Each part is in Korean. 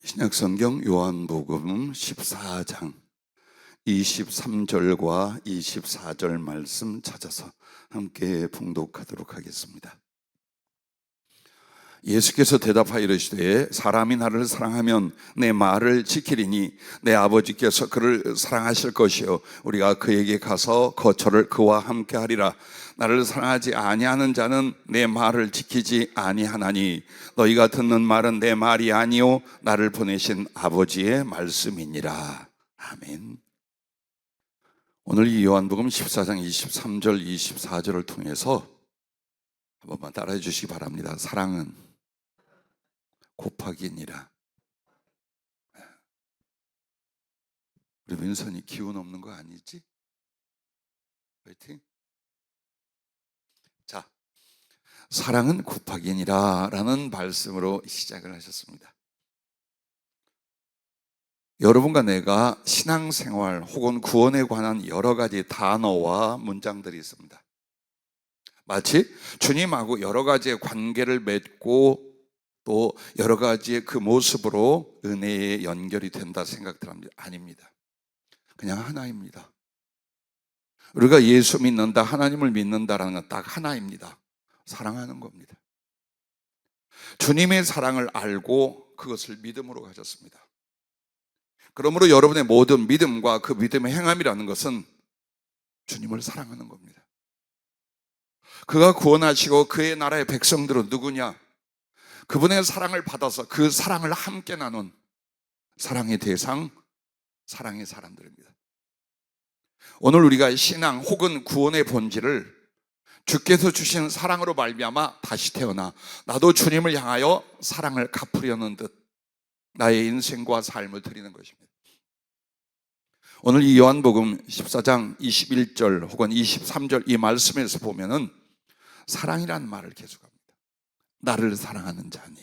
신약성경 요한복음 14장 23절과 24절 말씀 찾아서 함께 봉독하도록 하겠습니다. 예수께서 대답하여 이르시되 사람이 나를 사랑하면 내 말을 지키리니 내 아버지께서 그를 사랑하실 것이요 우리가 그에게 가서 거처를 그와 함께 하리라. 나를 사랑하지 아니하는 자는 내 말을 지키지 아니하나니 너희가 듣는 말은 내 말이 아니요 나를 보내신 아버지의 말씀이니라. 아멘. 오늘 이 요한복음 14장 23절 24절을 통해서 한 번만 따라해 주시기 바랍니다. 사랑은 곱하기니라. 우리 민선이 기운 없는 거 아니지? 파이팅. 자, 사랑은 곱하기니라 라는 말씀으로 시작을 하셨습니다. 여러분과 내가 신앙생활 혹은 구원에 관한 여러 가지 단어와 문장들이 있습니다. 마치 주님하고 여러 가지의 관계를 맺고 또 여러 가지의 그 모습으로 은혜에 연결이 된다 생각들 합니다. 아닙니다. 그냥 하나입니다. 우리가 예수 믿는다, 하나님을 믿는다라는 건 딱 하나입니다. 사랑하는 겁니다. 주님의 사랑을 알고 그것을 믿음으로 가졌습니다. 그러므로 여러분의 모든 믿음과 그 믿음의 행함이라는 것은 주님을 사랑하는 겁니다. 그가 구원하시고 그의 나라의 백성들은 누구냐? 그분의 사랑을 받아서 그 사랑을 함께 나눈 사랑의 대상, 사랑의 사람들입니다. 오늘 우리가 신앙 혹은 구원의 본질을 주께서 주신 사랑으로 말미암아 다시 태어나 나도 주님을 향하여 사랑을 갚으려는 듯 나의 인생과 삶을 드리는 것입니다. 오늘 이 요한복음 14장 21절 혹은 23절 이 말씀에서 보면은 사랑이라는 말을 계속합니다. 나를 사랑하는 자니,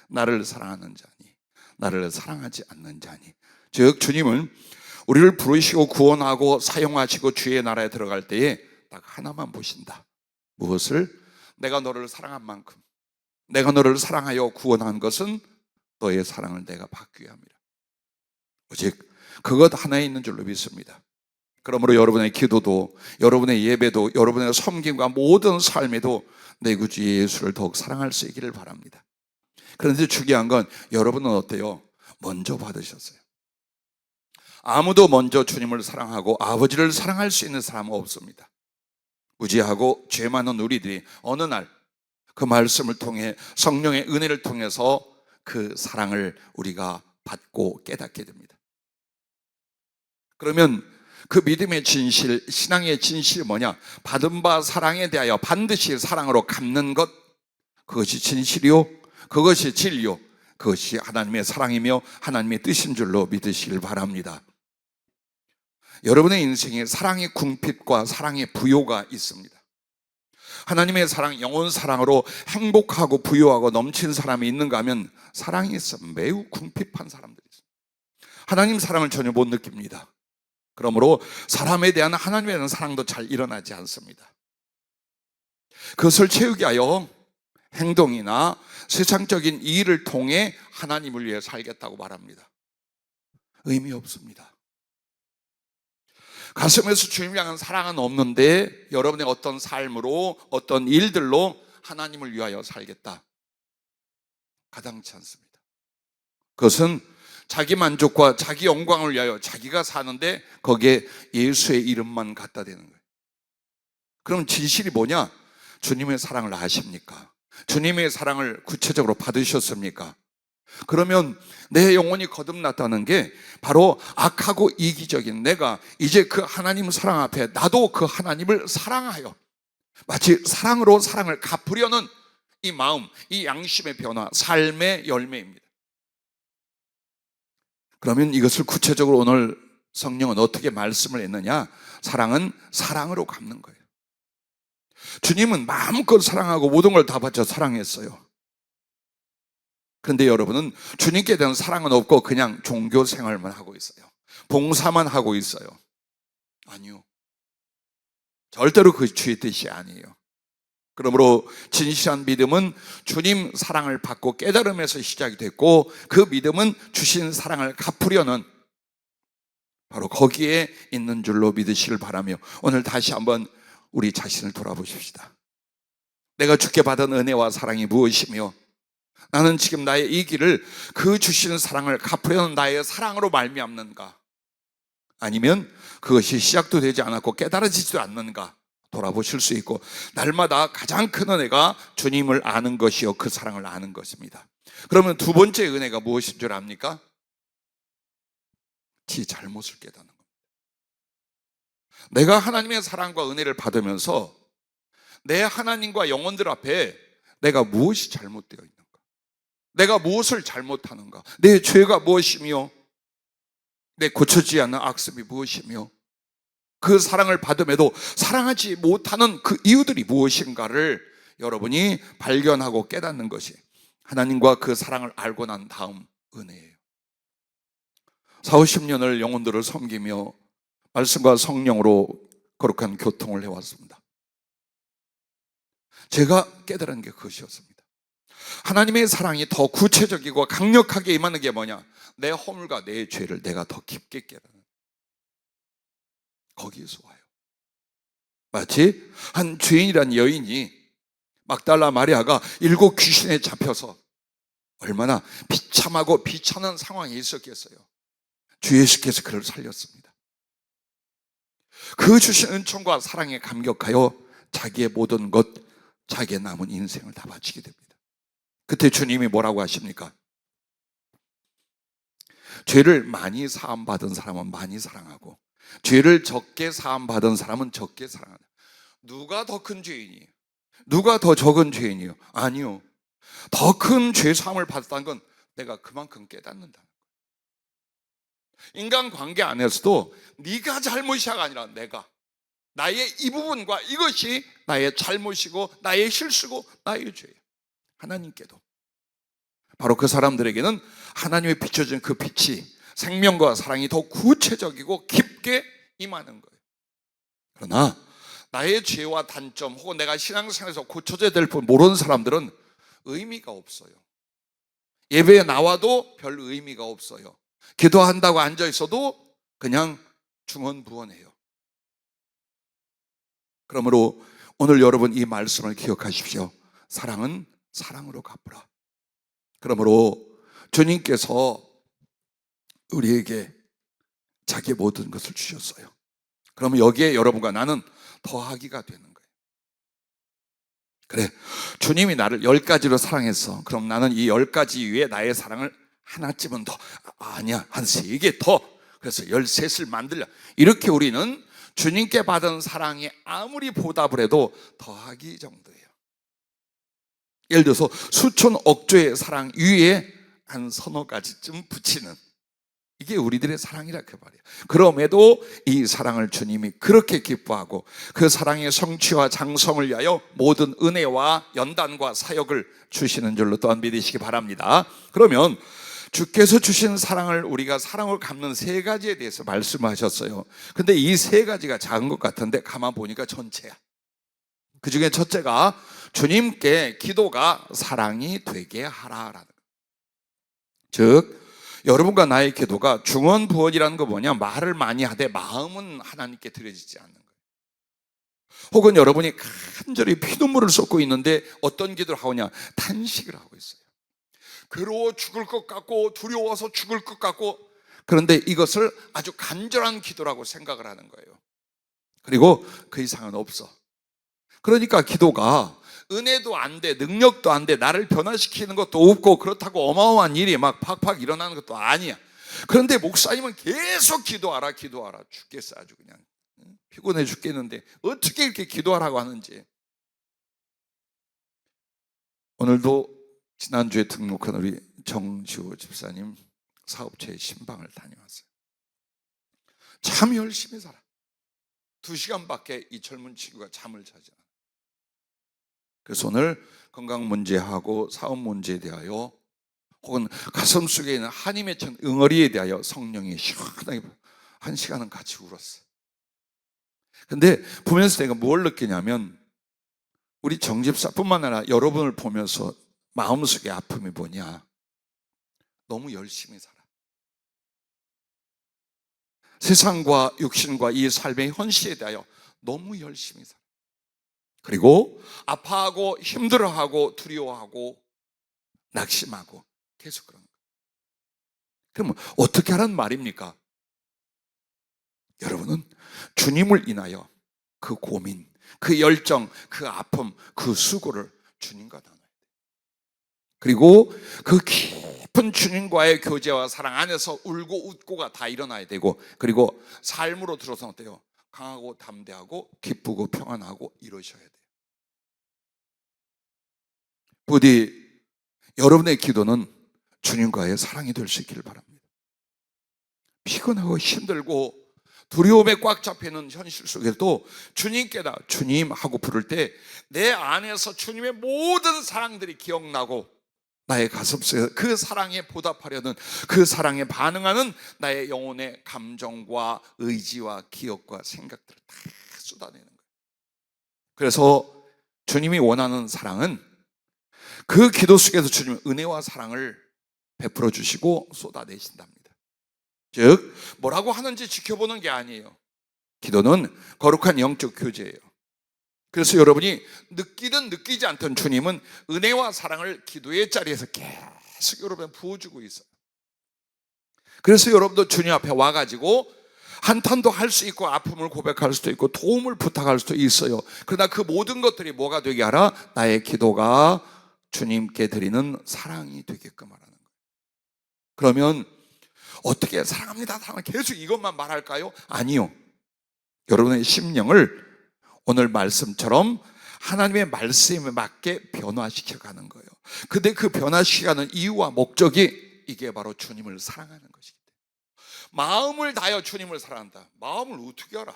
나를 사랑하는 자니, 나를 사랑하지 않는 자니. 즉 주님은 우리를 부르시고 구원하고 사용하시고 주의 나라에 들어갈 때에 딱 하나만 보신다. 무엇을? 내가 너를 사랑한 만큼, 내가 너를 사랑하여 구원한 것은 너의 사랑을 내가 받기 위함이라. 오직 그것 하나에 있는 줄로 믿습니다. 그러므로 여러분의 기도도, 여러분의 예배도, 여러분의 섬김과 모든 삶에도 내 구주 예수를 더욱 사랑할 수 있기를 바랍니다. 그런데 중요한 건 여러분은 어때요? 먼저 받으셨어요. 아무도 먼저 주님을 사랑하고 아버지를 사랑할 수 있는 사람은 없습니다. 무지하고 죄 많은 우리들이 어느 날 그 말씀을 통해 성령의 은혜를 통해서 그 사랑을 우리가 받고 깨닫게 됩니다. 그러면 그 믿음의 진실, 신앙의 진실이 뭐냐? 받은 바 사랑에 대하여 반드시 사랑으로 갚는 것, 그것이 진실이요, 그것이 진리요, 그것이 하나님의 사랑이며 하나님의 뜻인 줄로 믿으시길 바랍니다. 여러분의 인생에 사랑의 궁핍과 사랑의 부요가 있습니다. 하나님의 사랑, 영원 사랑으로 행복하고 부요하고 넘친 사람이 있는가 하면 사랑이 있어 매우 궁핍한 사람들이 있습니다. 하나님 사랑을 전혀 못 느낍니다. 그러므로 사람에 대한 하나님에 대한 사랑도 잘 일어나지 않습니다. 그것을 채우기 위하여 행동이나 세상적인 일을 통해 하나님을 위해 살겠다고 말합니다. 의미 없습니다. 가슴에서 주님을 향한 사랑은 없는데 여러분의 어떤 삶으로 어떤 일들로 하나님을 위하여 살겠다. 가당치 않습니다. 그것은 자기 만족과 자기 영광을 위하여 자기가 사는데 거기에 예수의 이름만 갖다 대는 거예요. 그럼 진실이 뭐냐? 주님의 사랑을 아십니까? 주님의 사랑을 구체적으로 받으셨습니까? 그러면 내 영혼이 거듭났다는 게 바로 악하고 이기적인 내가 이제 그 하나님 사랑 앞에 나도 그 하나님을 사랑하여 마치 사랑으로 사랑을 갚으려는 이 마음, 이 양심의 변화, 삶의 열매입니다. 그러면 이것을 구체적으로 오늘 성령은 어떻게 말씀을 했느냐? 사랑은 사랑으로 갚는 거예요. 주님은 마음껏 사랑하고 모든 걸 다 바쳐 사랑했어요. 그런데 여러분은 주님께 대한 사랑은 없고 그냥 종교 생활만 하고 있어요. 봉사만 하고 있어요. 아니요. 절대로 그 주의 뜻이 아니에요. 그러므로 진실한 믿음은 주님 사랑을 받고 깨달음에서 시작이 됐고, 그 믿음은 주신 사랑을 갚으려는 바로 거기에 있는 줄로 믿으시길 바라며, 오늘 다시 한번 우리 자신을 돌아보십시다. 내가 주께 받은 은혜와 사랑이 무엇이며, 나는 지금 나의 이 길을 그 주시는 사랑을 갚으려는 나의 사랑으로 말미암는가, 아니면 그것이 시작도 되지 않았고 깨달아지지도 않는가 돌아보실 수 있고, 날마다 가장 큰 은혜가 주님을 아는 것이요 그 사랑을 아는 것입니다. 그러면 두 번째 은혜가 무엇인 줄 압니까? 지 잘못을 깨닫는 겁니다. 내가 하나님의 사랑과 은혜를 받으면서 내 하나님과 영혼들 앞에 내가 무엇이 잘못되어 있는가, 내가 무엇을 잘못하는가, 내 죄가 무엇이며 내 고쳐지지 않는 악습이 무엇이며 그 사랑을 받음에도 사랑하지 못하는 그 이유들이 무엇인가를 여러분이 발견하고 깨닫는 것이 하나님과 그 사랑을 알고 난 다음 은혜예요. 40-50년을 영혼들을 섬기며 말씀과 성령으로 거룩한 교통을 해왔습니다. 제가 깨달은 게 그것이었습니다. 하나님의 사랑이 더 구체적이고 강력하게 임하는 게 뭐냐? 내 허물과 내 죄를 내가 더 깊게 깨닫는, 거기에서 와요. 마치 한 죄인이란 여인이, 막달라 마리아가 7 귀신에 잡혀서 얼마나 비참하고 비천한 상황에 있었겠어요. 주 예수께서 그를 살렸습니다. 그 주신 은총과 사랑에 감격하여 자기의 모든 것, 자기의 남은 인생을 다 바치게 됩니다. 그때 주님이 뭐라고 하십니까? 죄를 많이 사함받은 사람은 많이 사랑하고 죄를 적게 사함받은 사람은 적게 사랑한다. 누가 더 큰 죄인이에요? 누가 더 적은 죄인이에요? 아니요. 더 큰 죄 사함을 받았다는 건 내가 그만큼 깨닫는다는 거예요. 인간관계 안에서도 네가 잘못이가 아니라 내가, 나의 이 부분과 이것이 나의 잘못이고 나의 실수고 나의 죄예요. 하나님께도 바로 그 사람들에게는 하나님의 비춰준 그 빛이, 생명과 사랑이 더 구체적이고 깊게 임하는 거예요. 그러나 나의 죄와 단점 혹은 내가 신앙생활에서 고쳐져야 될 부분 모르는 사람들은 의미가 없어요. 예배에 나와도 별 의미가 없어요. 기도한다고 앉아 있어도 그냥 중언부언해요. 그러므로 오늘 여러분 이 말씀을 기억하십시오. 사랑은 사랑으로 갚으라. 그러므로 주님께서 우리에게 자기의 모든 것을 주셨어요. 그러면 여기에 여러분과 나는 더하기가 되는 거예요. 그래, 주님이 나를 10가지로 사랑했어. 그럼 나는 이 10가지 위에 나의 사랑을 하나쯤은 더, 아니야, 한 3개 더, 그래서 13을 만들려. 이렇게 우리는 주님께 받은 사랑에 아무리 보답을 해도 더하기 정도예요. 예를 들어서 수천 억조의 사랑 위에 한 서너 가지쯤 붙이는, 이게 우리들의 사랑이라 그 말이에요. 그럼에도 이 사랑을 주님이 그렇게 기뻐하고 그 사랑의 성취와 장성을 위하여 모든 은혜와 연단과 사역을 주시는 줄로 또한 믿으시기 바랍니다. 그러면 주께서 주신 사랑을 우리가 사랑을 갚는 3가지에 대해서 말씀하셨어요. 근데 이 3가지가 작은 것 같은데 가만 보니까 전체야. 그 중에 첫째가 주님께 기도가 사랑이 되게 하라라는 거예요. 즉 여러분과 나의 기도가 중언부언이라는 거 뭐냐? 말을 많이 하되 마음은 하나님께 드려지지 않는 거예요. 혹은 여러분이 간절히 피눈물을 쏟고 있는데 어떤 기도를 하느냐? 탄식을 하고 있어요. 괴로워 죽을 것 같고 두려워서 죽을 것 같고, 그런데 이것을 아주 간절한 기도라고 생각을 하는 거예요. 그리고 그 이상은 없어. 그러니까 기도가 은혜도 안 돼, 능력도 안 돼, 나를 변화시키는 것도 없고 그렇다고 어마어마한 일이 막 팍팍 일어나는 것도 아니야. 그런데 목사님은 계속 기도하라 기도하라, 죽겠어 아주 그냥 피곤해 죽겠는데 어떻게 이렇게 기도하라고 하는지. 오늘도 지난주에 등록한 우리 정지호 집사님 사업체에 신방을 다녀왔어요. 참 열심히 살아. 2시간밖에 이 젊은 친구가 잠을 자지 않아. 그래서 오늘 건강 문제하고 사업 문제에 대하여 혹은 가슴 속에 있는 한이 맺힌 응어리에 대하여 성령이 시원하게 1시간은 같이 울었어. 근데 보면서 내가 뭘 느끼냐면 우리 정집사뿐만 아니라 여러분을 보면서 마음속에 아픔이 뭐냐? 너무 열심히 살아. 세상과 육신과 이 삶의 현실에 대하여 너무 열심히 살아. 그리고 아파하고 힘들어하고 두려워하고 낙심하고 계속 그런 거예요. 그러면 어떻게 하라는 말입니까? 여러분은 주님을 인하여 그 고민, 그 열정, 그 아픔, 그 수고를 주님과 나눠야 돼요. 그리고 그 깊은 주님과의 교제와 사랑 안에서 울고 웃고가 다 일어나야 되고, 그리고 삶으로 들어서 어때요? 강하고 담대하고 기쁘고 평안하고 이러셔야 돼요. 부디 여러분의 기도는 주님과의 사랑이 될 수 있기를 바랍니다. 피곤하고 힘들고 두려움에 꽉 잡히는 현실 속에도 주님께다 주님 하고 부를 때 내 안에서 주님의 모든 사랑들이 기억나고 나의 가슴속에 그 사랑에 보답하려는, 그 사랑에 반응하는 나의 영혼의 감정과 의지와 기억과 생각들을 다 쏟아내는 거예요. 그래서 주님이 원하는 사랑은 그 기도 속에서 주님은 은혜와 사랑을 베풀어 주시고 쏟아내신답니다. 즉 뭐라고 하는지 지켜보는 게 아니에요. 기도는 거룩한 영적 교제예요. 그래서 여러분이 느끼든 느끼지 않던 주님은 은혜와 사랑을 기도의 자리에서 계속 여러분에 부어주고 있어요. 그래서 여러분도 주님 앞에 와가지고 한탄도 할 수 있고 아픔을 고백할 수도 있고 도움을 부탁할 수도 있어요. 그러나 그 모든 것들이 뭐가 되게 하라? 나의 기도가 주님께 드리는 사랑이 되게끔 하라는 거예요. 그러면 어떻게 사랑합니다, 사랑합니다 계속 이것만 말할까요? 아니요. 여러분의 심령을 오늘 말씀처럼 하나님의 말씀에 맞게 변화시켜가는 거예요. 근데 그 변화시켜가는 이유와 목적이 이게 바로 주님을 사랑하는 것이기 때문에. 마음을 다하여 주님을 사랑한다. 마음을 어떻게 알아?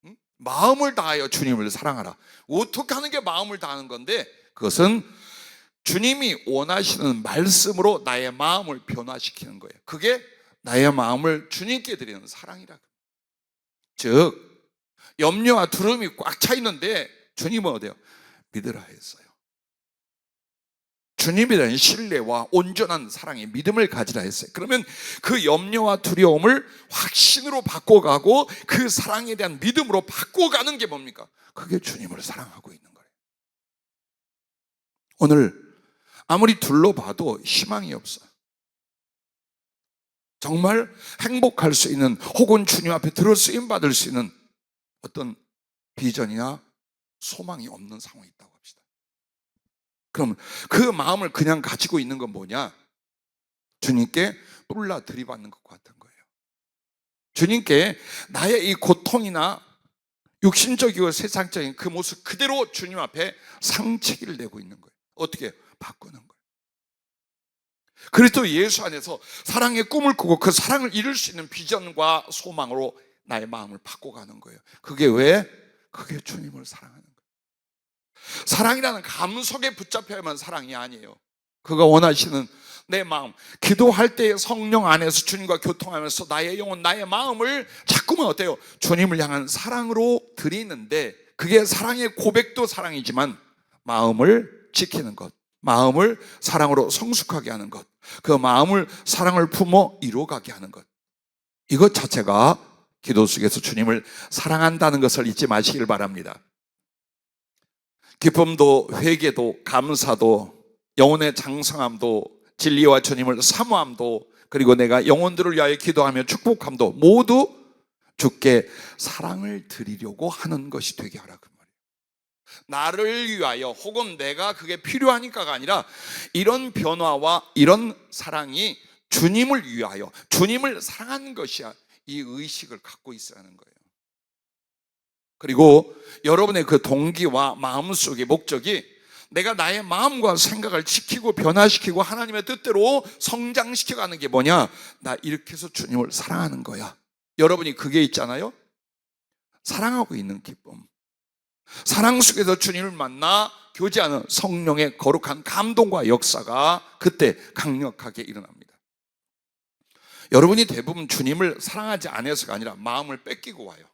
응? 마음을 다하여 주님을 사랑하라. 어떻게 하는 게 마음을 다하는 건데, 그것은 주님이 원하시는 말씀으로 나의 마음을 변화시키는 거예요. 그게 나의 마음을 주님께 드리는 사랑이라. 즉 염려와 두려움이 꽉 차 있는데 주님은 어때요? 믿으라 했어요. 주님에 대한 신뢰와 온전한 사랑의 믿음을 가지라 했어요. 그러면 그 염려와 두려움을 확신으로 바꿔가고 그 사랑에 대한 믿음으로 바꿔가는 게 뭡니까? 그게 주님을 사랑하고 있는 거예요. 오늘 아무리 둘러봐도 희망이 없어요. 정말 행복할 수 있는, 혹은 주님 앞에 들어 쓰임 받을 수 있는 어떤 비전이나 소망이 없는 상황이 있다고 합시다. 그럼 그 마음을 그냥 가지고 있는 건 뭐냐? 주님께 뿔라 들이받는 것 같은 거예요. 주님께 나의 이 고통이나 육신적이고 세상적인 그 모습 그대로 주님 앞에 상체기를 내고 있는 거예요. 어떻게? 바꾸는 거예요. 그리스도 예수 안에서 사랑의 꿈을 꾸고 그 사랑을 이룰 수 있는 비전과 소망으로 나의 마음을 바꿔가는 거예요. 그게 왜? 그게 주님을 사랑하는 거예요. 사랑이라는 감성에 붙잡혀야만 사랑이 아니에요. 그가 원하시는 내 마음, 기도할 때 성령 안에서 주님과 교통하면서 나의 영혼, 나의 마음을 자꾸만 어때요? 주님을 향한 사랑으로 드리는데, 그게 사랑의 고백도 사랑이지만 마음을 지키는 것, 마음을 사랑으로 성숙하게 하는 것, 그 마음을 사랑을 품어 이루어가게 하는 것, 이것 자체가 기도 속에서 주님을 사랑한다는 것을 잊지 마시길 바랍니다. 기쁨도 회개도 감사도 영혼의 장성함도 진리와 주님을 사모함도, 그리고 내가 영혼들을 위하여 기도하며 축복함도 모두 주께 사랑을 드리려고 하는 것이 되게 하라, 그 말이에요. 나를 위하여 혹은 내가 그게 필요하니까가 아니라 이런 변화와 이런 사랑이 주님을 위하여, 주님을 사랑하는 것이야. 이 의식을 갖고 있어야 하는 거예요. 그리고 여러분의 그 동기와 마음속의 목적이 내가 나의 마음과 생각을 지키고 변화시키고 하나님의 뜻대로 성장시켜가는 게 뭐냐? 나 이렇게 해서 주님을 사랑하는 거야. 여러분이 그게 있잖아요. 사랑하고 있는 기쁨, 사랑 속에서 주님을 만나 교제하는 성령의 거룩한 감동과 역사가 그때 강력하게 일어납니다. 여러분이 대부분 주님을 사랑하지 않아서가 아니라 마음을 뺏기고 와요.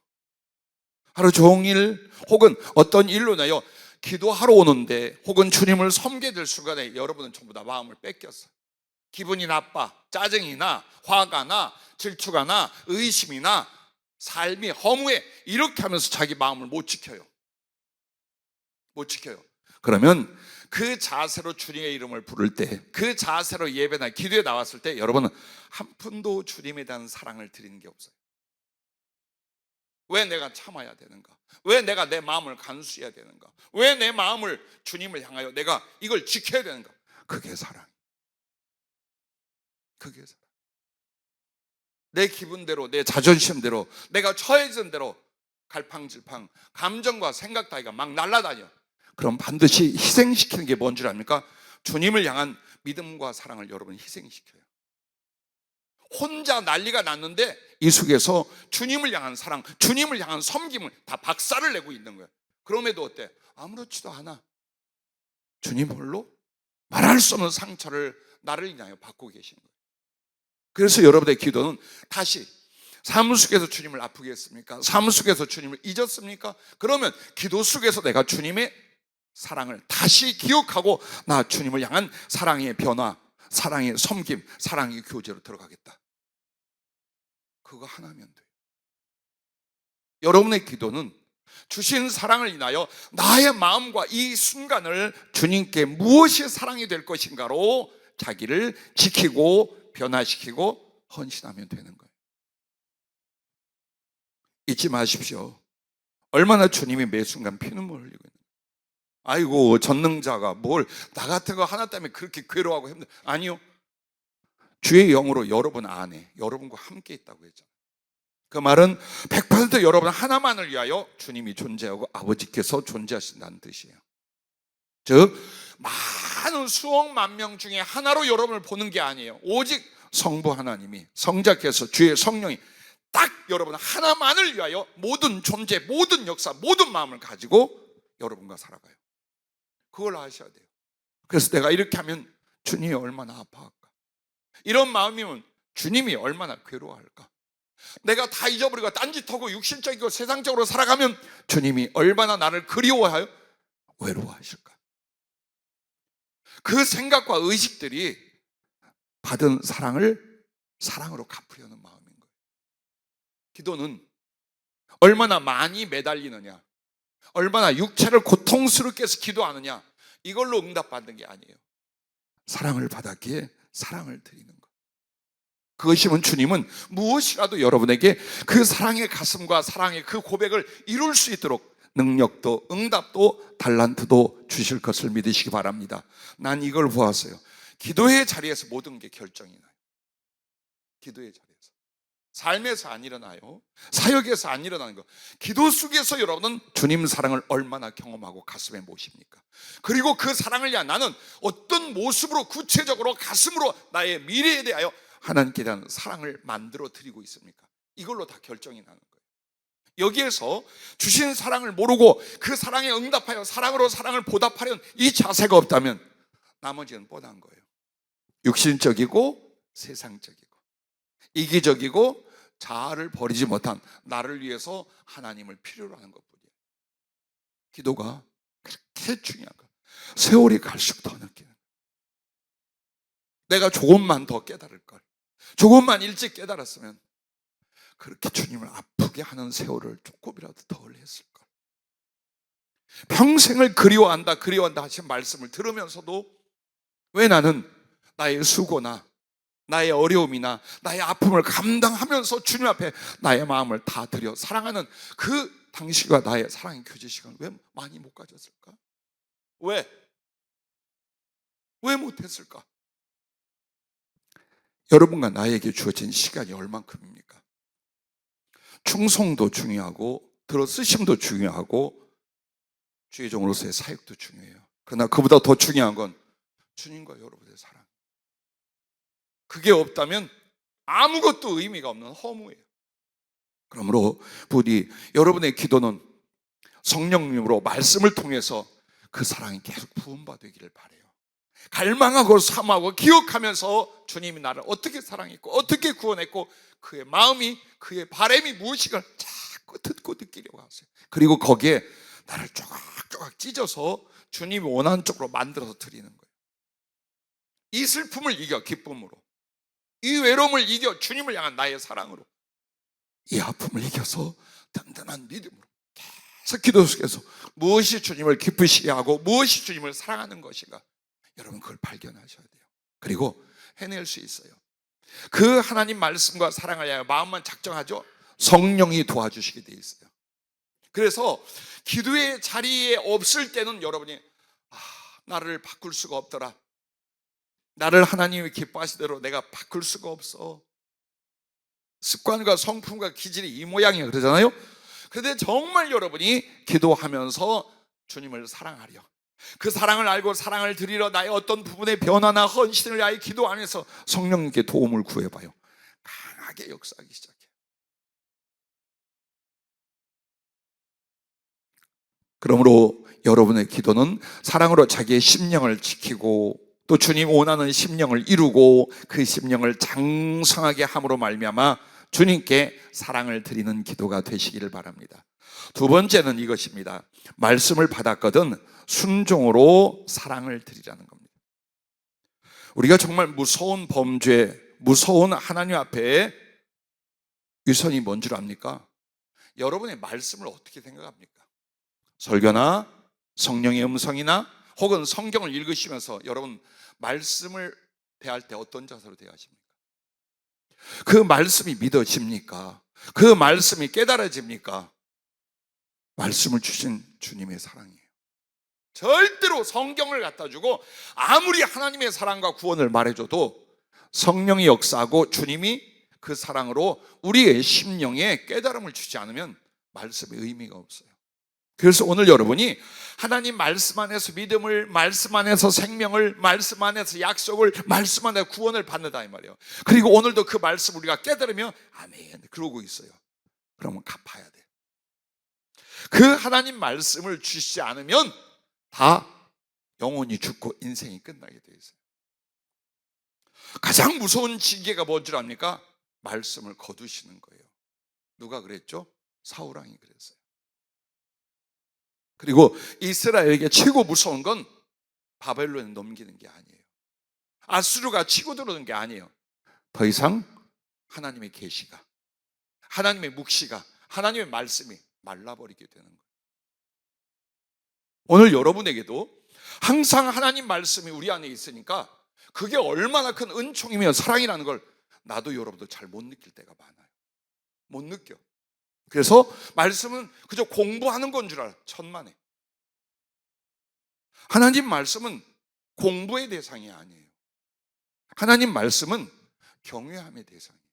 하루 종일 혹은 어떤 일로 인하여 기도하러 오는데 혹은 주님을 섬게 될 순간에 여러분은 전부 다 마음을 뺏겼어요. 기분이 나빠, 짜증이 나, 화가 나, 질투가 나, 의심이 나, 삶이 허무해, 이렇게 하면서 자기 마음을 못 지켜요. 못 지켜요. 그러면 그 자세로 주님의 이름을 부를 때, 그 자세로 예배나 기도에 나왔을 때 여러분은 한 푼도 주님에 대한 사랑을 드리는 게 없어요. 왜 내가 참아야 되는가? 왜 내가 내 마음을 간수해야 되는가? 왜 내 마음을 주님을 향하여 내가 이걸 지켜야 되는가? 그게 사랑. 그게 사랑. 내 기분대로, 내 자존심대로, 내가 처해진 대로 갈팡질팡 감정과 생각 따위가 막 날아다녀. 그럼 반드시 희생시키는 게 뭔 줄 압니까? 주님을 향한 믿음과 사랑을 여러분 희생시켜요. 혼자 난리가 났는데 이 속에서 주님을 향한 사랑, 주님을 향한 섬김을 다 박살을 내고 있는 거예요. 그럼에도 어때? 아무렇지도 않아. 주님 홀로 말할 수 없는 상처를 나를 인하여 받고 계신 거예요. 그래서 여러분의 기도는 다시 삶 속에서 주님을 아프게 했습니까? 삶 속에서 주님을 잊었습니까? 그러면 기도 속에서 내가 주님의 사랑을 다시 기억하고 나 주님을 향한 사랑의 변화, 사랑의 섬김, 사랑의 교제로 들어가겠다. 그거 하나면 돼요. 여러분의 기도는 주신 사랑을 인하여 나의 마음과 이 순간을 주님께 무엇이 사랑이 될 것인가로 자기를 지키고 변화시키고 헌신하면 되는 거예요. 잊지 마십시오. 얼마나 주님이 매 순간 피눈물 흘리고 있는 거예요. 아이고 전능자가 뭘 나 같은 거 하나 때문에 그렇게 괴로워하고 힘들어. 아니요. 주의 영으로 여러분 안에 여러분과 함께 있다고 했잖아요. 그 말은 100% 여러분 하나만을 위하여 주님이 존재하고 아버지께서 존재하신다는 뜻이에요. 즉 많은 수억만 명 중에 하나로 여러분을 보는 게 아니에요. 오직 성부 하나님이, 성자께서, 주의 성령이 딱 여러분 하나만을 위하여 모든 존재, 모든 역사, 모든 마음을 가지고 여러분과 살아가요. 그걸 아셔야 돼요. 그래서 내가 이렇게 하면 주님이 얼마나 아파할까? 이런 마음이면 주님이 얼마나 괴로워할까? 내가 다 잊어버리고 딴짓하고 육신적이고 세상적으로 살아가면 주님이 얼마나 나를 그리워하여 외로워하실까? 그 생각과 의식들이 받은 사랑을 사랑으로 갚으려는 마음인 거예요. 기도는 얼마나 많이 매달리느냐, 얼마나 육체를 고통스럽게 해서 기도하느냐, 이걸로 응답받는 게 아니에요. 사랑을 받았기에 사랑을 드리는 것. 그것이면 주님은 무엇이라도 여러분에게 그 사랑의 가슴과 사랑의 그 고백을 이룰 수 있도록 능력도 응답도 달란트도 주실 것을 믿으시기 바랍니다. 난 이걸 보았어요. 기도의 자리에서 모든 게 결정이 나요. 기도의 자리에서. 삶에서 안 일어나요. 사역에서 안 일어나는 거. 기도 속에서 여러분은 주님 사랑을 얼마나 경험하고 가슴에 모십니까? 그리고 그 사랑을 위한 나는 어떤 모습으로 구체적으로 가슴으로 나의 미래에 대하여 하나님께 대한 사랑을 만들어 드리고 있습니까? 이걸로 다 결정이 나는 거예요. 여기에서 주신 사랑을 모르고 그 사랑에 응답하여 사랑으로 사랑을 보답하려는 이 자세가 없다면 나머지는 뻔한 거예요. 육신적이고 세상적이고 이기적이고 자아를 버리지 못한 나를 위해서 하나님을 필요로 하는 것뿐이에요. 기도가 그렇게 중요한 거예요. 세월이 갈수록 더 느끼는 거예요. 내가 조금만 더 깨달을 걸, 조금만 일찍 깨달았으면 그렇게 주님을 아프게 하는 세월을 조금이라도 덜 했을 걸. 평생을 그리워한다 하신 말씀을 들으면서도 왜 나는 나의 수고나 나의 어려움이나 나의 아픔을 감당하면서 주님 앞에 나의 마음을 다 드려 사랑하는 그 당신과 나의 사랑의 교제 시간을 왜 많이 못 가졌을까? 왜 못했을까? 여러분과 나에게 주어진 시간이 얼만큼입니까? 충성도 중요하고 들어쓰심도 중요하고 주의 종으로서의 사역도 중요해요. 그러나 그보다 더 중요한 건 주님과 여러분의 사랑. 그게 없다면 아무것도 의미가 없는 허무예요. 그러므로 부디 여러분의 기도는 성령님으로 말씀을 통해서 그 사랑이 계속 부음받기를 바라요. 갈망하고 사모하고 기억하면서 주님이 나를 어떻게 사랑했고 어떻게 구원했고 그의 마음이 그의 바람이 무엇인가 자꾸 듣고 느끼려고 하세요. 그리고 거기에 나를 조금 조각 찢어서 주님이 원하는 쪽으로 만들어서 드리는 거예요. 이 슬픔을 이겨 기쁨으로, 이 외로움을 이겨 주님을 향한 나의 사랑으로, 이 아픔을 이겨서 든든한 믿음으로 계속 기도 속에서 무엇이 주님을 기쁘시게 하고 무엇이 주님을 사랑하는 것인가, 여러분 그걸 발견하셔야 돼요. 그리고 해낼 수 있어요. 그 하나님 말씀과 사랑을 향해 마음만 작정하죠. 성령이 도와주시게 돼 있어요. 그래서 기도의 자리에 없을 때는 여러분이 나를 바꿀 수가 없더라, 나를 하나님이 기뻐하시대로 내가 바꿀 수가 없어, 습관과 성품과 기질이 이 모양이야 그러잖아요. 그런데 정말 여러분이 기도하면서 주님을 사랑하려, 그 사랑을 알고 사랑을 드리러 나의 어떤 부분의 변화나 헌신을 위하여 기도 안에서 성령님께 도움을 구해봐요. 강하게 역사하기 시작해요. 그러므로 여러분의 기도는 사랑으로 자기의 심령을 지키고 또 주님 원하는 심령을 이루고 그 심령을 장성하게 함으로 말미암아 주님께 사랑을 드리는 기도가 되시기를 바랍니다. 두 번째는 이것입니다. 말씀을 받았거든 순종으로 사랑을 드리라는 겁니다. 우리가 정말 무서운 범죄, 무서운 하나님 앞에 위선이 뭔 줄 압니까? 여러분의 말씀을 어떻게 생각합니까? 설교나 성령의 음성이나 혹은 성경을 읽으시면서 여러분 말씀을 대할 때 어떤 자세로 대하십니까? 그 말씀이 믿어집니까? 그 말씀이 깨달아집니까? 말씀을 주신 주님의 사랑이에요. 절대로 성경을 갖다 주고 아무리 하나님의 사랑과 구원을 말해줘도 성령이 역사하고 주님이 그 사랑으로 우리의 심령에 깨달음을 주지 않으면 말씀의 의미가 없어요. 그래서 오늘 여러분이 하나님 말씀 안에서 믿음을, 말씀 안에서 생명을, 말씀 안에서 약속을, 말씀 안에서 구원을 받는다 이 말이에요. 그리고 오늘도 그 말씀 우리가 깨달으면 아멘 그러고 있어요. 그러면 갚아야 돼. 그 하나님 말씀을 주시지 않으면 다 영혼이 죽고 인생이 끝나게 돼 있어요. 가장 무서운 징계가 뭔 줄 압니까? 말씀을 거두시는 거예요. 누가 그랬죠? 사울왕이 그랬어요. 그리고 이스라엘에게 최고 무서운 건 바벨론에 넘기는 게 아니에요. 아수르가 치고 들어오는 게 아니에요. 더 이상 하나님의 계시가, 하나님의 묵시가, 하나님의 말씀이 말라버리게 되는 거예요. 오늘 여러분에게도 항상 하나님 말씀이 우리 안에 있으니까 그게 얼마나 큰 은총이며 사랑이라는 걸 나도 여러분도 잘 못 느낄 때가 많아요. 못 느껴. 그래서 말씀은 그저 공부하는 건 줄 알아. 천만에. 하나님 말씀은 공부의 대상이 아니에요. 하나님 말씀은 경외함의 대상이에요.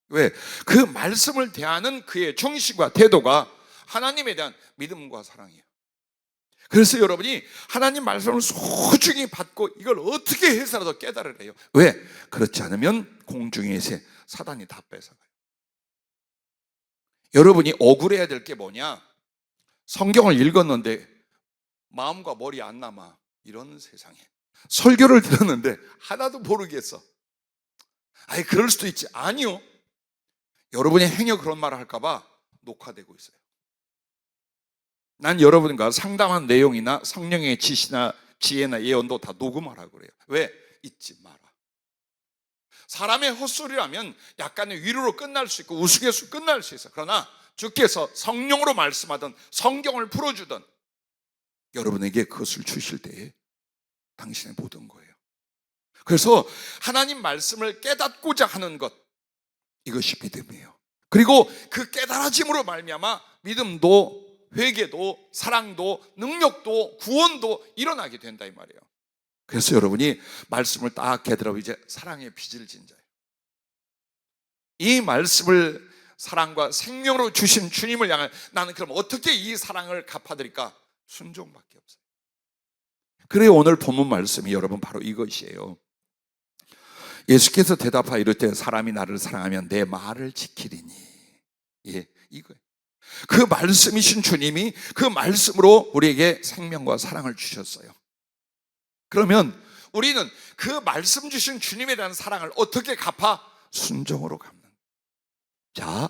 왜? 그 말씀을 대하는 그의 정신과 태도가 하나님에 대한 믿음과 사랑이에요. 그래서 여러분이 하나님 말씀을 소중히 받고 이걸 어떻게 해서라도 깨달으래요. 왜? 그렇지 않으면 공중의 새 사단이 다 뺏어가요. 여러분이 억울해야 될 게 뭐냐? 성경을 읽었는데 마음과 머리 안 남아. 이런 세상에 설교를 들었는데 하나도 모르겠어. 아니 그럴 수도 있지. 아니요. 여러분이 행여 그런 말을 할까 봐 녹화되고 있어요. 난 여러분과 상담한 내용이나 성령의 지시나 지혜나 예언도 다 녹음하라고 그래요. 왜? 잊지 마라. 사람의 헛소리라면 약간의 위로로 끝날 수 있고 우스갯소리로 끝날 수 있어. 그러나 주께서 성령으로 말씀하던 성경을 풀어주던 여러분에게 그것을 주실 때에 당신의 모든 거예요. 그래서 하나님 말씀을 깨닫고자 하는 것, 이것이 믿음이에요. 그리고 그 깨달아짐으로 말미암아 믿음도 회개도 사랑도 능력도 구원도 일어나게 된다 이 말이에요. 그래서 여러분이 말씀을 딱 깨달아 이제 사랑의 빚을 진 자예요. 이 말씀을 사랑과 생명으로 주신 주님을 향해 나는 그럼 어떻게 이 사랑을 갚아드릴까? 순종밖에 없어요. 그래 오늘 본문 말씀이 여러분 바로 이것이에요. 예수께서 대답하여 이르되 사람이 나를 사랑하면 내 말을 지키리니. 예, 이거예요. 그 말씀이신 주님이 그 말씀으로 우리에게 생명과 사랑을 주셨어요. 그러면 우리는 그 말씀 주신 주님에 대한 사랑을 어떻게 갚아? 순종으로 갚는. 자,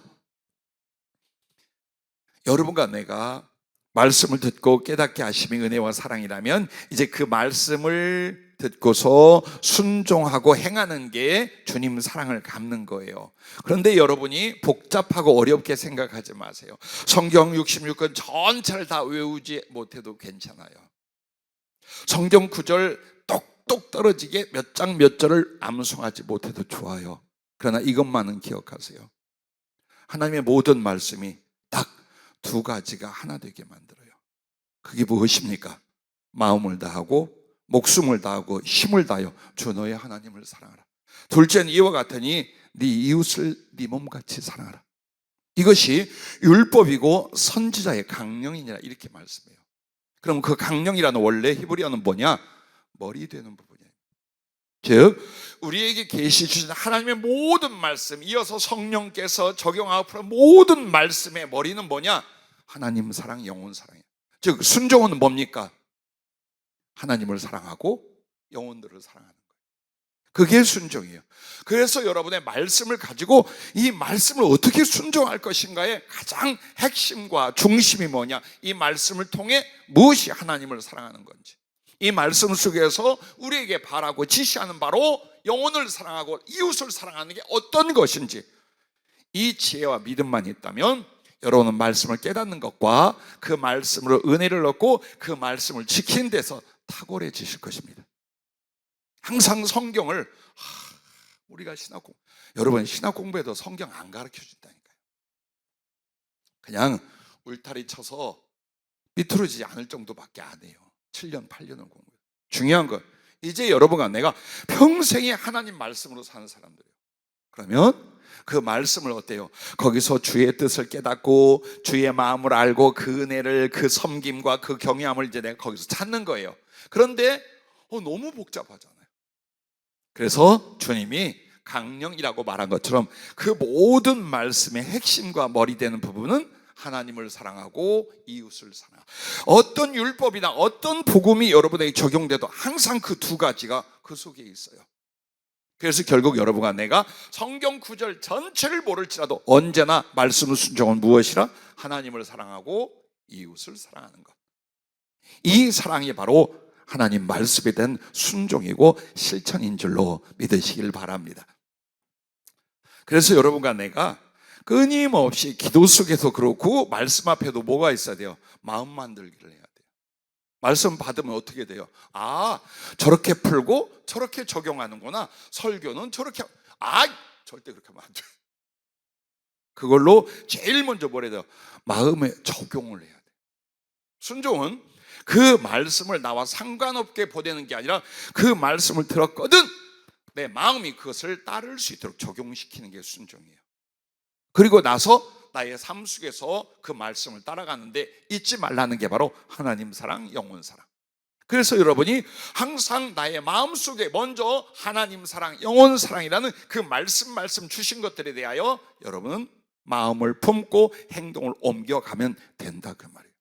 여러분과 내가 말씀을 듣고 깨닫게 하심이 은혜와 사랑이라면 이제 그 말씀을 듣고서 순종하고 행하는 게 주님 사랑을 갚는 거예요. 그런데 여러분이 복잡하고 어렵게 생각하지 마세요. 성경 66권 전체를 다 외우지 못해도 괜찮아요. 성경 구절 똑똑 떨어지게 몇 장 몇 절을 암송하지 못해도 좋아요. 그러나 이것만은 기억하세요. 하나님의 모든 말씀이 딱 두 가지가 하나 되게 만들어요. 그게 무엇입니까? 마음을 다하고 목숨을 다하고 힘을 다하여 주 너의 하나님을 사랑하라. 둘째는 이와 같으니 네 이웃을 네 몸같이 사랑하라. 이것이 율법이고 선지자의 강령이니라 이렇게 말씀해요. 그럼 그 강령이라는 원래 히브리어는 뭐냐? 머리 되는 부분이에요. 즉 우리에게 계시 주신 하나님의 모든 말씀, 이어서 성령께서 적용하고 푸는 모든 말씀의 머리는 뭐냐? 하나님 사랑, 영혼 사랑이에요. 즉 순종은 뭡니까? 하나님을 사랑하고 영혼들을 사랑하는 거예요. 그게 순종이에요. 그래서 여러분의 말씀을 가지고 이 말씀을 어떻게 순종할 것인가의 가장 핵심과 중심이 뭐냐? 이 말씀을 통해 무엇이 하나님을 사랑하는 건지, 이 말씀 속에서 우리에게 바라고 지시하는 바로 영혼을 사랑하고 이웃을 사랑하는 게 어떤 것인지, 이 지혜와 믿음만 있다면 여러분은 말씀을 깨닫는 것과 그 말씀으로 은혜를 얻고 그 말씀을 지키는 데서 탁월해지실 것입니다. 항상 성경을 우리가 여러분 신학 공부에도 성경 안 가르쳐 준다니까요. 그냥 울타리 쳐서 삐뚤어지지 않을 정도밖에 안 해요. 7년 8년을 공부해요. 중요한 건 이제 여러분과 내가 평생에 하나님 말씀으로 사는 사람들이에요. 그러면 그 말씀을 어때요? 거기서 주의 뜻을 깨닫고 주의 마음을 알고 그 은혜를, 그 섬김과 그 경외함을 이제 내가 거기서 찾는 거예요. 그런데 너무 복잡하잖아요. 그래서 주님이 강령이라고 말한 것처럼 그 모든 말씀의 핵심과 머리 되는 부분은 하나님을 사랑하고 이웃을 사랑하고, 어떤 율법이나 어떤 복음이 여러분에게 적용돼도 항상 그 두 가지가 그 속에 있어요. 그래서 결국 여러분과 내가 성경 구절 전체를 모를지라도 언제나 말씀의 순종은 무엇이라? 하나님을 사랑하고 이웃을 사랑하는 것. 이 사랑이 바로 하나님 말씀에 대한 순종이고 실천인 줄로 믿으시길 바랍니다. 그래서 여러분과 내가 끊임없이 기도 속에서 그렇고 말씀 앞에도 뭐가 있어야 돼요? 마음 만들기를 해야 돼요. 말씀 받으면 어떻게 돼요? 저렇게 풀고 저렇게 적용하는구나. 설교는 저렇게, 절대 그렇게 하면 안 돼요. 그걸로 제일 먼저 뭘 해야 돼요? 마음에 적용을 해야 돼요. 순종은 그 말씀을 나와 상관없게 보내는 게 아니라 그 말씀을 들었거든 내 마음이 그것을 따를 수 있도록 적용시키는 게 순종이에요. 그리고 나서 나의 삶 속에서 그 말씀을 따라가는데 잊지 말라는 게 바로 하나님 사랑, 영혼 사랑. 그래서 여러분이 항상 나의 마음속에 먼저 하나님 사랑, 영혼 사랑이라는 그 말씀 주신 것들에 대하여 여러분은 마음을 품고 행동을 옮겨가면 된다 그 말이에요.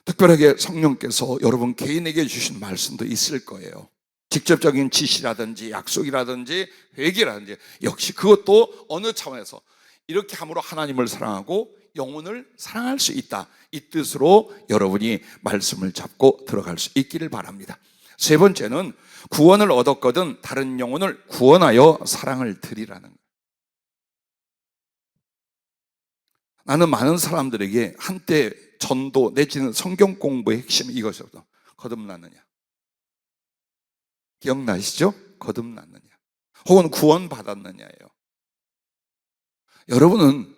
특별하게 성령께서 여러분 개인에게 주신 말씀도 있을 거예요. 직접적인 지시라든지 약속이라든지 회개라든지, 역시 그것도 어느 차원에서 이렇게 함으로 하나님을 사랑하고 영혼을 사랑할 수 있다, 이 뜻으로 여러분이 말씀을 잡고 들어갈 수 있기를 바랍니다. 세 번째는 구원을 얻었거든 다른 영혼을 구원하여 사랑을 드리라는 거예요. 나는 많은 사람들에게 한때 전도 내지는 성경 공부의 핵심이 이것이었다. 거듭났느냐? 기억나시죠? 거듭났느냐? 혹은 구원받았느냐예요. 여러분은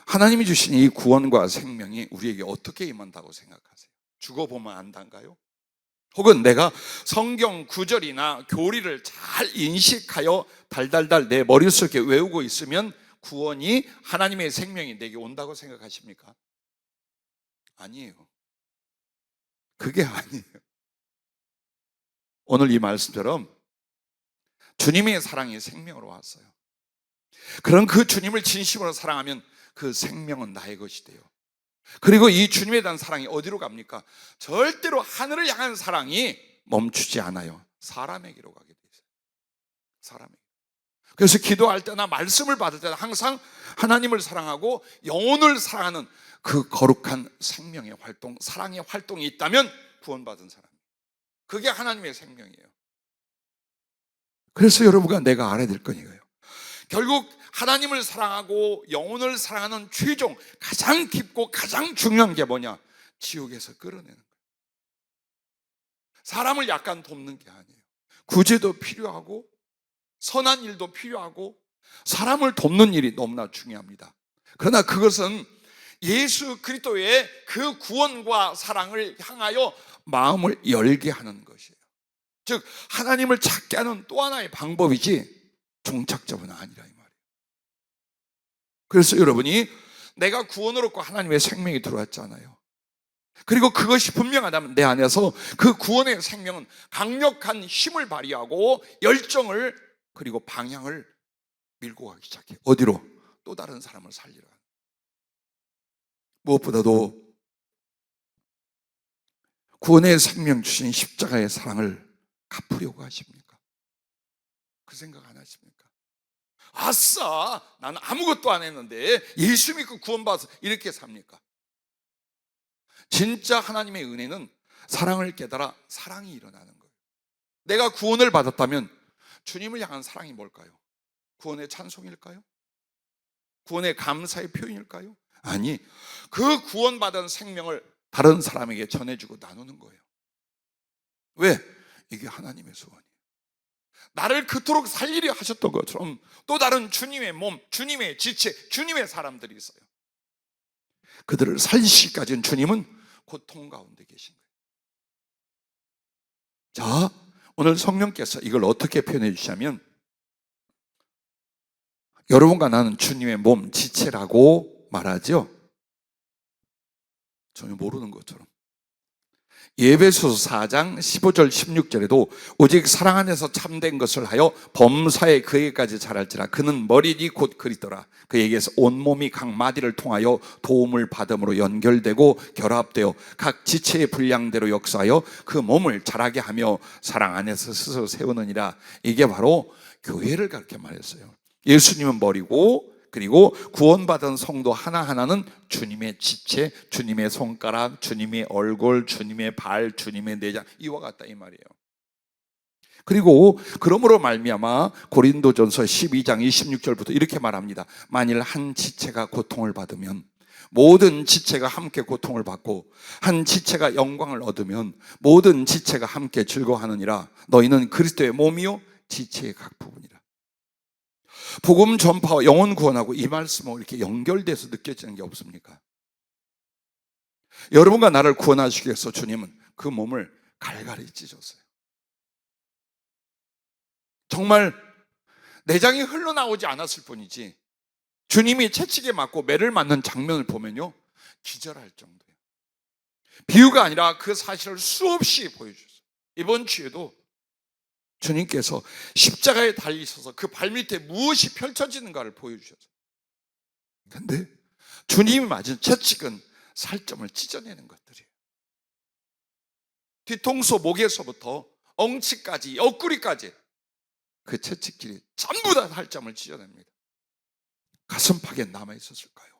하나님이 주신 이 구원과 생명이 우리에게 어떻게 임한다고 생각하세요? 죽어보면 안단가요? 혹은 내가 성경 구절이나 교리를 잘 인식하여 달달달 내 머릿속에 외우고 있으면 구원이, 하나님의 생명이 내게 온다고 생각하십니까? 아니에요. 그게 아니에요. 오늘 이 말씀처럼 주님의 사랑이 생명으로 왔어요. 그런 그 주님을 진심으로 사랑하면 그 생명은 나의 것이 돼요. 그리고 이 주님에 대한 사랑이 어디로 갑니까? 절대로 하늘을 향한 사랑이 멈추지 않아요. 사람에게로 가게 돼 있어요. 사람에게. 그래서 기도할 때나 말씀을 받을 때나 항상 하나님을 사랑하고 영혼을 사랑하는 그 거룩한 생명의 활동, 사랑의 활동이 있다면 구원받은 사람. 그게 하나님의 생명이에요. 그래서 여러분과 내가 알아야 될 거예요. 결국 하나님을 사랑하고 영혼을 사랑하는 최종 가장 깊고 가장 중요한 게 뭐냐? 지옥에서 끌어내는 거예요. 사람을 약간 돕는 게 아니에요. 구제도 필요하고 선한 일도 필요하고 사람을 돕는 일이 너무나 중요합니다. 그러나 그것은 예수 그리스도의 그 구원과 사랑을 향하여 마음을 열게 하는 것이에요. 즉 하나님을 찾게 하는 또 하나의 방법이지 종착점은 아니라 이 말이에요. 그래서 여러분이 내가 구원을 얻고 하나님의 생명이 들어왔잖아요. 그리고 그것이 분명하다면 내 안에서 그 구원의 생명은 강력한 힘을 발휘하고 열정을 그리고 방향을 밀고 가기 시작해요. 어디로? 또 다른 사람을 살리러. 무엇보다도 구원의 생명 주신 십자가의 사랑을 갚으려고 하십니까? 그 생각 안 하십니까? 아싸, 나는 아무것도 안 했는데 예수 믿고 구원받아서 이렇게 삽니까? 진짜 하나님의 은혜는 사랑을 깨달아 사랑이 일어나는 거예요. 내가 구원을 받았다면 주님을 향한 사랑이 뭘까요? 구원의 찬송일까요? 구원의 감사의 표현일까요? 아니, 그 구원받은 생명을 다른 사람에게 전해주고 나누는 거예요. 왜? 이게 하나님의 소원이에요. 나를 그토록 살리려 하셨던 것처럼 또 다른 주님의 몸, 주님의 지체, 주님의 사람들이 있어요. 그들을 살리시기까지는 주님은 고통 가운데 계신 거예요. 자, 오늘 성령께서 이걸 어떻게 표현해 주시냐면 여러분과 나는 주님의 몸, 지체라고 말하죠. 전혀 모르는 것처럼. 예배소서 4장 15절 16절에도 오직 사랑 안에서 참된 것을 하여 범사에 그에게까지 자랄지라 그는 머리니 곧 그리스도라. 그에게서 온몸이 각 마디를 통하여 도움을 받음으로 연결되고 결합되어 각 지체의 분량대로 역사하여 그 몸을 자라게 하며 사랑 안에서 스스로 세우느니라. 이게 바로 교회를 그렇게 말했어요. 예수님은 머리고 그리고 구원받은 성도 하나하나는 주님의 지체, 주님의 손가락, 주님의 얼굴, 주님의 발, 주님의 내장 이와 같다 이 말이에요. 그리고 그러므로 말미암아 고린도전서 12장 26절부터 이렇게 말합니다. 만일 한 지체가 고통을 받으면 모든 지체가 함께 고통을 받고 한 지체가 영광을 얻으면 모든 지체가 함께 즐거워하느니라. 너희는 그리스도의 몸이요 지체의 각 부분이라. 복음 전파와 영혼 구원하고 이 말씀하고 이렇게 연결돼서 느껴지는 게 없습니까? 여러분과 나를 구원하시기 위해서 주님은 그 몸을 갈갈이 찢었어요. 정말 내장이 흘러나오지 않았을 뿐이지 주님이 채찍에 맞고 매를 맞는 장면을 보면요 기절할 정도예요. 비유가 아니라 그 사실을 수없이 보여주셨어요. 이번 주에도 주님께서 십자가에 달리셔서 그 발밑에 무엇이 펼쳐지는가를 보여주셨어요. 그런데 주님이 맞은 채찍은 살점을 찢어내는 것들이에요. 뒤통수 목에서부터 엉치까지 옆구리까지 그 채찍질이 전부 다 살점을 찢어냅니다. 가슴팍에 남아있었을까요?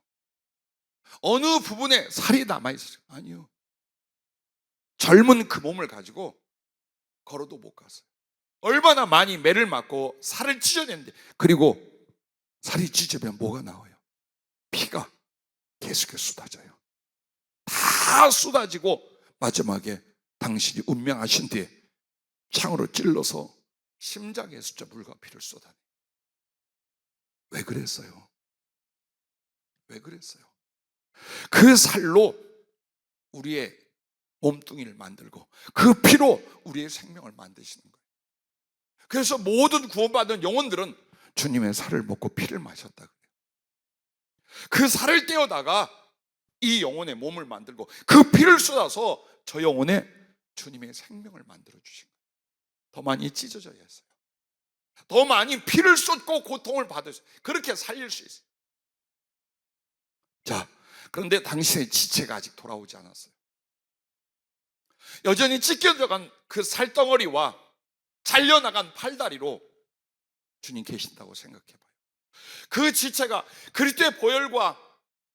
어느 부분에 살이 남아있었을까요? 아니요. 젊은 그 몸을 가지고 걸어도 못 갔어요. 얼마나 많이 매를 맞고 살을 찢어냈는데 그리고 살이 찢어지면 뭐가 나와요? 피가 계속해서 쏟아져요. 다 쏟아지고 마지막에 당신이 운명하신 뒤에 창으로 찔러서 심장에 숫자 물과 피를 쏟아내요. 왜 그랬어요? 왜 그랬어요? 그 살로 우리의 몸뚱이를 만들고 그 피로 우리의 생명을 만드시는 거예요. 그래서 모든 구원받은 영혼들은 주님의 살을 먹고 피를 마셨다 그래요. 그 살을 떼어다가 이 영혼의 몸을 만들고 그 피를 쏟아서 저 영혼에 주님의 생명을 만들어 주신 거예요. 더 많이 찢어져야 했어요. 더 많이 피를 쏟고 고통을 받으셔서 그렇게 살릴 수 있어요. 자, 그런데 당신의 지체가 아직 돌아오지 않았어요. 여전히 찢겨 들어간 그 살덩어리와 잘려나간 팔다리로 주님 계신다고 생각해 봐요. 그 지체가 그리스도의 보혈과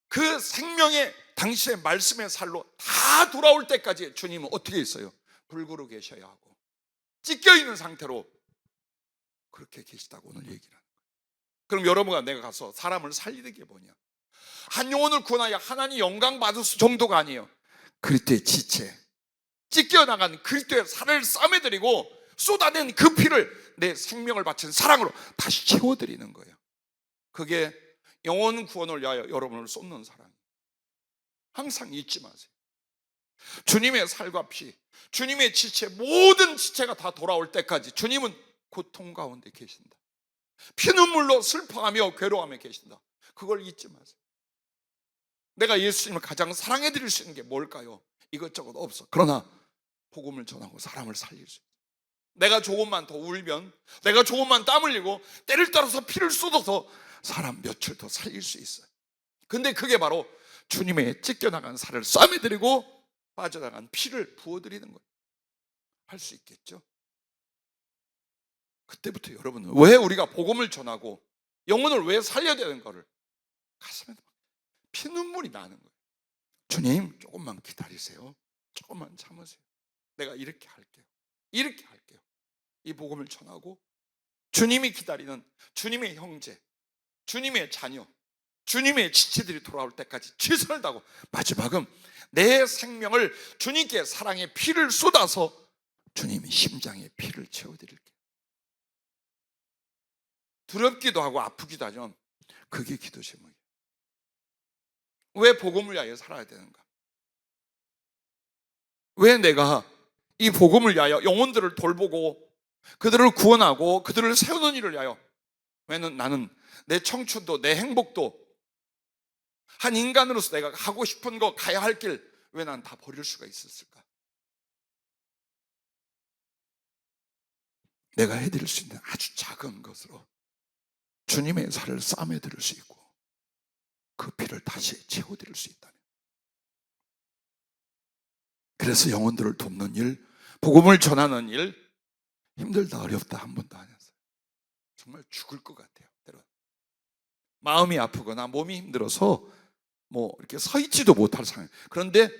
그 생명의 당신의 말씀의 살로 다 돌아올 때까지 주님은 어떻게 있어요? 불구로 계셔야 하고 찢겨 있는 상태로 그렇게 계시다고 오늘 얘기를 하는 거예요. 그럼 여러분과 내가 가서 사람을 살리는 게 뭐냐? 한 영혼을 구원하여 하나님 영광 받을 수 정도가 아니에요. 그리스도의 지체, 찢겨나간 그리스도의 살을 싸매드리고 쏟아낸 그 피를 내 생명을 바친 사랑으로 다시 채워드리는 거예요. 그게 영혼 구원을 위하여 여러분을 쏟는 사랑이에요. 항상 잊지 마세요. 주님의 살과 피, 주님의 지체, 모든 지체가 다 돌아올 때까지 주님은 고통 가운데 계신다. 피눈물로 슬퍼하며 괴로워하며 계신다. 그걸 잊지 마세요. 내가 예수님을 가장 사랑해 드릴 수 있는 게 뭘까요? 이것저것 없어. 그러나 복음을 전하고 사람을 살릴 수 있어요. 내가 조금만 더 울면, 내가 조금만 땀 흘리고 때를 따라서 피를 쏟아서 사람 며칠 더 살릴 수 있어요. 근데 그게 바로 주님의 찢겨나간 살을 싸매드리고 빠져나간 피를 부어드리는 거예요. 할 수 있겠죠? 그때부터 여러분은 왜 우리가 복음을 전하고 영혼을 왜 살려야 되는 거를 가슴에 피눈물이 나는 거예요. 주님, 조금만 기다리세요. 조금만 참으세요. 내가 이렇게 할게요. 이렇게 할게요. 이 복음을 전하고 주님이 기다리는 주님의 형제, 주님의 자녀, 주님의 지체들이 돌아올 때까지 최선을 다하고 마지막은 내 생명을 주님께 사랑의 피를 쏟아서 주님의 심장에 피를 채워드릴게요. 두렵기도 하고 아프기도 하지만 그게 기도 제목이에요. 왜 복음을 위하여 살아야 되는가? 왜 내가 이 복음을 위하여 영혼들을 돌보고 그들을 구원하고 그들을 세우는 일을 위하여, 왜냐면 나는 내 청춘도 내 행복도 한 인간으로서 내가 하고 싶은 거 가야 할 길 왜 난 다 버릴 수가 있었을까? 내가 해드릴 수 있는 아주 작은 것으로 주님의 살을 싸매드릴 수 있고 그 피를 다시 채워드릴 수 있다면, 그래서 영혼들을 돕는 일, 복음을 전하는 일, 힘들다 어렵다 한 번도 안 했어요. 정말 죽을 것 같아요. 때론 마음이 아프거나 몸이 힘들어서 뭐 이렇게 서 있지도 못할 상황. 그런데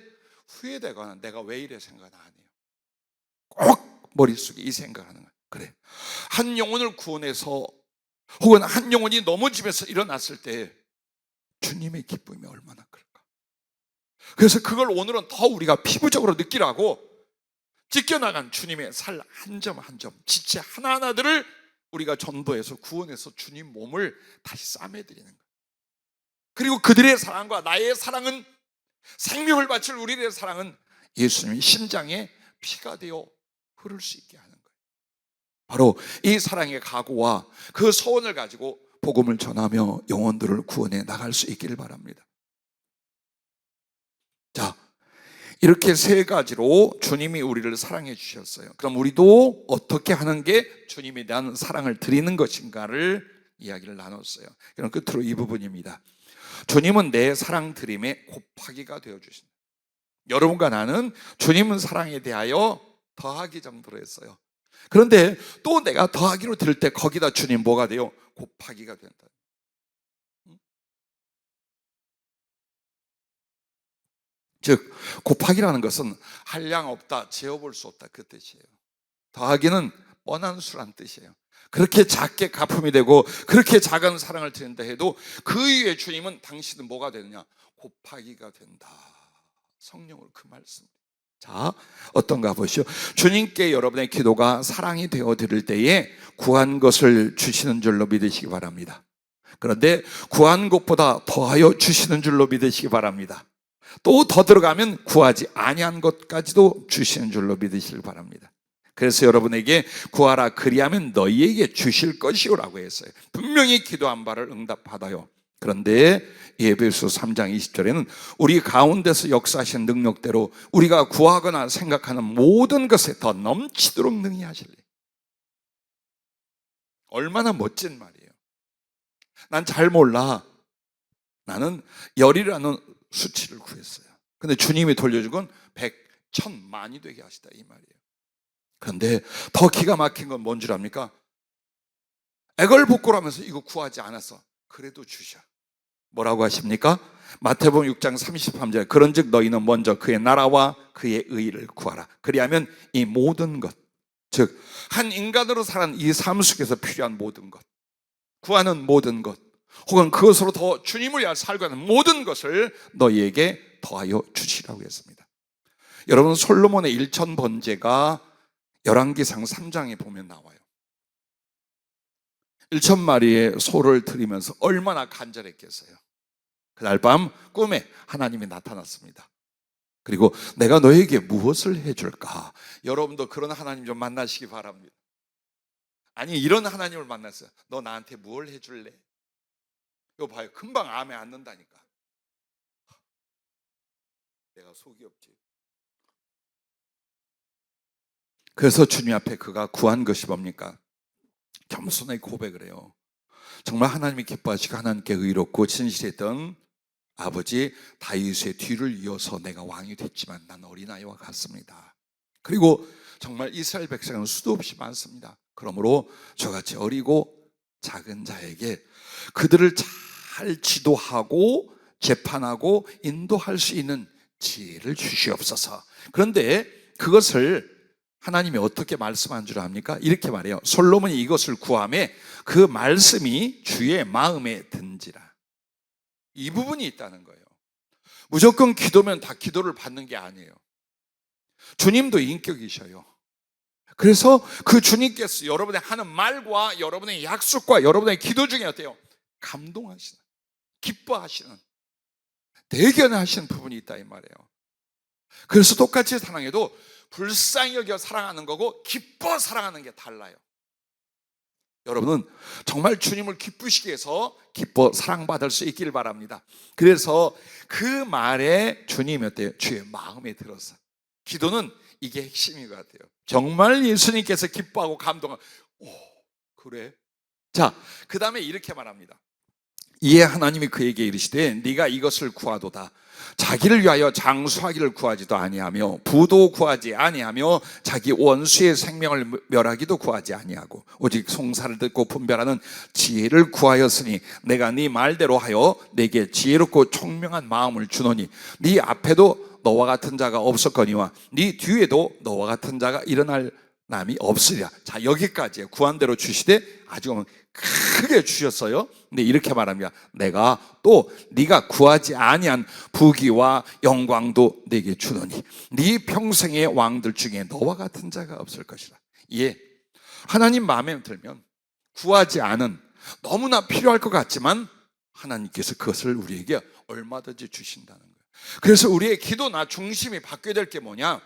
후회되거나 내가 왜 이래 생각 안 해요. 꼭 머릿속에 이 생각하는 거예요. 그래, 한 영혼을 구원해서 혹은 한 영혼이 넘어지면서 일어났을 때 주님의 기쁨이 얼마나 클까. 그래서 그걸 오늘은 더 우리가 피부적으로 느끼라고 찢겨나간 주님의 살 한 점 한 점, 지체 하나하나들을 우리가 전도해서 구원해서 주님 몸을 다시 싸매드리는 거예요. 그리고 그들의 사랑과 나의 사랑은, 생명을 바칠 우리의 사랑은 예수님의 심장에 피가 되어 흐를 수 있게 하는 거예요. 바로 이 사랑의 각오와 그 소원을 가지고 복음을 전하며 영혼들을 구원해 나갈 수 있기를 바랍니다. 자, 이렇게 세 가지로 주님이 우리를 사랑해 주셨어요. 그럼 우리도 어떻게 하는 게 주님에 대한 사랑을 드리는 것인가를 이야기를 나눴어요. 그럼 끝으로 이 부분입니다. 주님은 내 사랑 드림의 곱하기가 되어주신다. 여러분과 나는 주님은 사랑에 대하여 더하기 정도로 했어요. 그런데 또 내가 더하기로 들을 때 거기다 주님 뭐가 돼요? 곱하기가 된다. 즉 곱하기라는 것은 한량 없다, 재어볼 수 없다, 그 뜻이에요. 더하기는 뻔한 수란 뜻이에요. 그렇게 작게 가품이 되고 그렇게 작은 사랑을 드린다 해도 그 위에 주님은 당신은 뭐가 되느냐? 곱하기가 된다. 성령으로 그 말씀. 자, 어떤가 보시오. 주님께 여러분의 기도가 사랑이 되어 드릴 때에 구한 것을 주시는 줄로 믿으시기 바랍니다. 그런데 구한 것보다 더하여 주시는 줄로 믿으시기 바랍니다. 또 더 들어가면 구하지 아니한 것까지도 주시는 줄로 믿으시기 바랍니다. 그래서 여러분에게 구하라 그리하면 너희에게 주실 것이오라고 했어요. 분명히 기도한 바를 응답받아요. 그런데 에베소 3장 20절에는 우리 가운데서 역사하신 능력대로 우리가 구하거나 생각하는 모든 것에 더 넘치도록 능히 하실래. 얼마나 멋진 말이에요. 난 잘 몰라. 나는 열이라는 수치를 구했어요. 근데 주님이 돌려준 건 100, 1000, 만이 되게 하시다 이 말이에요. 그런데 더 기가 막힌 건 뭔 줄 압니까? 애걸복걸하면서 이거 구하지 않았어. 그래도 주셔. 뭐라고 하십니까? 마태복음 6장 33절 그런즉 너희는 먼저 그의 나라와 그의 의를 구하라. 그리하면 이 모든 것, 즉 한 인간으로 살아가는 이 삶 속에서 필요한 모든 것, 구하는 모든 것, 혹은 그것으로 더 주님을 위하여 살고 하는 모든 것을 너희에게 더하여 주시라고 했습니다. 여러분, 솔로몬의 일천 번제가 열왕기상 3장에 보면 나와요. 1,000마리의 소를 드리면서 얼마나 간절했겠어요. 그날 밤 꿈에 하나님이 나타났습니다. 그리고 내가 너에게 무엇을 해줄까? 여러분도 그런 하나님 좀 만나시기 바랍니다. 아니, 이런 하나님을 만났어요. 너 나한테 뭘 해줄래? 이거 봐요. 금방 암에 앉는다니까. 내가 속이 없지. 그래서 주님 앞에 그가 구한 것이 뭡니까? 겸손하게 고백을 해요. 정말 하나님이 기뻐하시고 하나님께 의롭고 진실했던 아버지 다윗의 뒤를 이어서 내가 왕이 됐지만 난 어린아이와 같습니다. 그리고 정말 이스라엘 백성은 수도 없이 많습니다. 그러므로 저같이 어리고 작은 자에게 그들을 잘 지도하고 재판하고 인도할 수 있는 지혜를 주시옵소서. 그런데 그것을 하나님이 어떻게 말씀한 줄 압니까? 이렇게 말해요. 솔로몬이 이것을 구하매 그 말씀이 주의 마음에 든지라. 이 부분이 있다는 거예요. 무조건 기도면 다 기도를 받는 게 아니에요. 주님도 인격이셔요. 그래서 그 주님께서 여러분의 하는 말과 여러분의 약속과 여러분의 기도 중에 어때요? 감동하시는, 기뻐하시는, 대견하시는 부분이 있다 이 말이에요. 그래서 똑같이 사랑해도 불쌍히 여겨 사랑하는 거고 기뻐 사랑하는 게 달라요. 여러분은 정말 주님을 기쁘시게 해서 기뻐 사랑받을 수 있길 바랍니다. 그래서 그 말에 주님이 어때요? 주의 마음에 들어서. 기도는 이게 핵심인 것 같아요. 정말 예수님께서 기뻐하고 감동하고, 오, 그래? 자, 그 다음에 이렇게 말합니다. 이에 하나님이 그에게 이르시되 네가 이것을 구하도다. 자기를 위하여 장수하기를 구하지도 아니하며 부도 구하지 아니하며 자기 원수의 생명을 멸하기도 구하지 아니하고 오직 송사를 듣고 분별하는 지혜를 구하였으니 내가 네 말대로 하여 내게 지혜롭고 총명한 마음을 주노니 네 앞에도 너와 같은 자가 없었거니와 네 뒤에도 너와 같은 자가 일어날 남이 없으리라. 자, 여기까지 구한 대로 주시되 아주 크게 주셨어요. 근데 이렇게 말합니다. 내가 또 네가 구하지 아니한 부귀와 영광도 네게 주노니 네 평생의 왕들 중에 너와 같은 자가 없을 것이라. 예, 하나님 마음에 들면 구하지 않은, 너무나 필요할 것 같지만 하나님께서 그것을 우리에게 얼마든지 주신다는 거예요. 그래서 우리의 기도나 중심이 바뀌어야 될 게 뭐냐?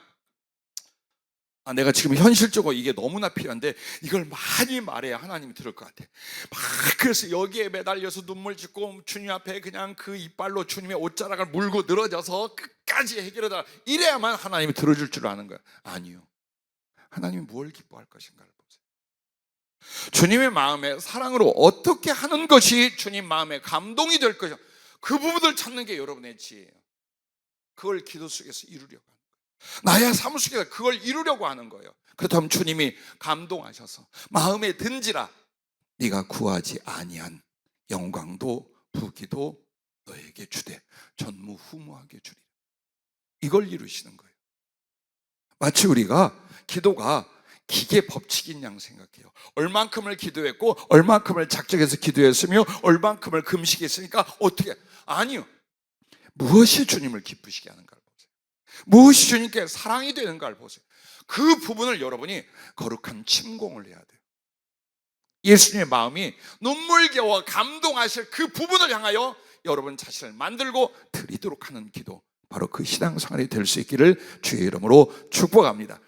내가 지금 현실적으로 이게 너무나 필요한데 이걸 많이 말해야 하나님이 들을 것 같아. 그래서 여기에 매달려서 눈물 짓고 주님 앞에 그냥 그 이빨로 주님의 옷자락을 물고 늘어져서 끝까지 해결하다 이래야만 하나님이 들어줄 줄 아는 거야. 아니요. 하나님이 뭘 기뻐할 것인가를 보세요. 주님의 마음에 사랑으로 어떻게 하는 것이 주님 마음에 감동이 될 것이야. 그 부분을 찾는 게 여러분의 지혜예요. 그걸 기도 속에서 이루려고 하는 거예요. 나의 삶 속에서 그걸 이루려고 하는 거예요. 그렇다면 주님이 감동하셔서 마음에 든지라 네가 구하지 아니한 영광도 부귀도 너에게 주되 전무후무하게 주리라. 이걸 이루시는 거예요. 마치 우리가 기도가 기계 법칙인 양 생각해요. 얼만큼을 기도했고 얼만큼을 작정해서 기도했으며 얼만큼을 금식했으니까 어떻게, 아니요. 무엇이 주님을 기쁘시게 하는가를 보세요. 무엇이 주님께 사랑이 되는가를 보세요. 그 부분을 여러분이 거룩한 침공을 해야 돼요. 예수님의 마음이 눈물겨워 감동하실 그 부분을 향하여 여러분 자신을 만들고 드리도록 하는 기도, 바로 그 신앙생활이 될 수 있기를 주의 이름으로 축복합니다.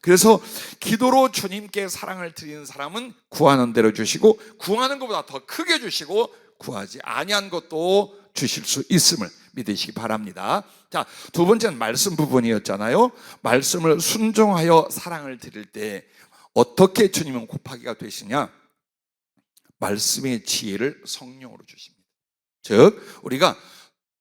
그래서 기도로 주님께 사랑을 드리는 사람은 구하는 대로 주시고 구하는 것보다 더 크게 주시고 구하지 아니한 것도 주실 수 있음을 믿으시기 바랍니다. 자, 두 번째는 말씀 부분이었잖아요. 말씀을 순종하여 사랑을 드릴 때 어떻게 주님은 곱하기가 되시냐? 말씀의 지혜를 성령으로 주십니다. 즉 우리가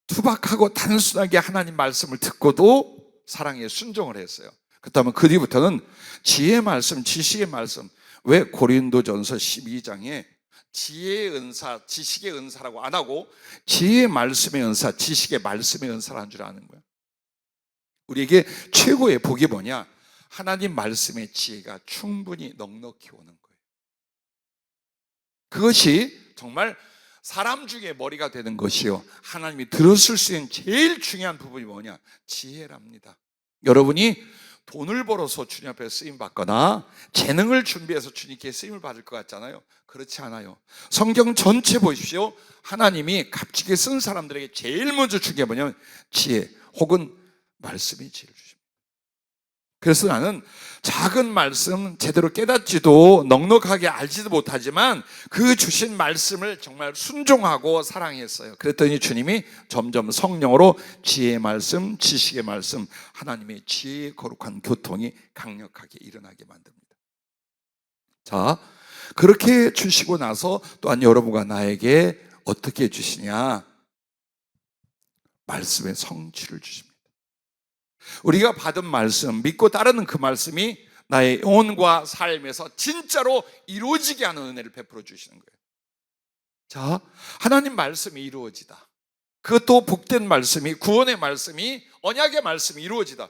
투박하고 단순하게 하나님 말씀을 듣고도 사랑에 순종을 했어요. 그렇다면 그 뒤부터는 지혜의 말씀, 지식의 말씀. 왜 고린도전서 12장에 지혜의 은사, 지식의 은사라고 안 하고 지혜의 말씀의 은사, 지식의 말씀의 은사라는 줄 아는 거예요. 우리에게 최고의 복이 뭐냐? 하나님 말씀의 지혜가 충분히 넉넉히 오는 거예요. 그것이 정말 사람 중에 머리가 되는 것이요, 하나님이 들었을 수 있는 제일 중요한 부분이 뭐냐? 지혜랍니다. 여러분이 돈을 벌어서 주님 앞에 쓰임 받거나 재능을 준비해서 주님께 쓰임을 받을 것 같잖아요. 그렇지 않아요. 성경 전체 보십시오. 하나님이 값지게 쓴 사람들에게 제일 먼저 준 게 뭐냐면 지혜 혹은 말씀이 지혜를 주십니다. 그래서 나는 작은 말씀 제대로 깨닫지도 넉넉하게 알지도 못하지만 그 주신 말씀을 정말 순종하고 사랑했어요. 그랬더니 주님이 점점 성령으로 지혜의 말씀, 지식의 말씀, 하나님의 지혜의 거룩한 교통이 강력하게 일어나게 만듭니다. 자, 그렇게 주시고 나서 또한 여러분과 나에게 어떻게 주시냐? 말씀의 성취를 주십니다. 우리가 받은 말씀, 믿고 따르는 그 말씀이 나의 영혼과 삶에서 진짜로 이루어지게 하는 은혜를 베풀어 주시는 거예요. 자, 하나님 말씀이 이루어지다. 그것도 복된 말씀이, 구원의 말씀이, 언약의 말씀이 이루어지다.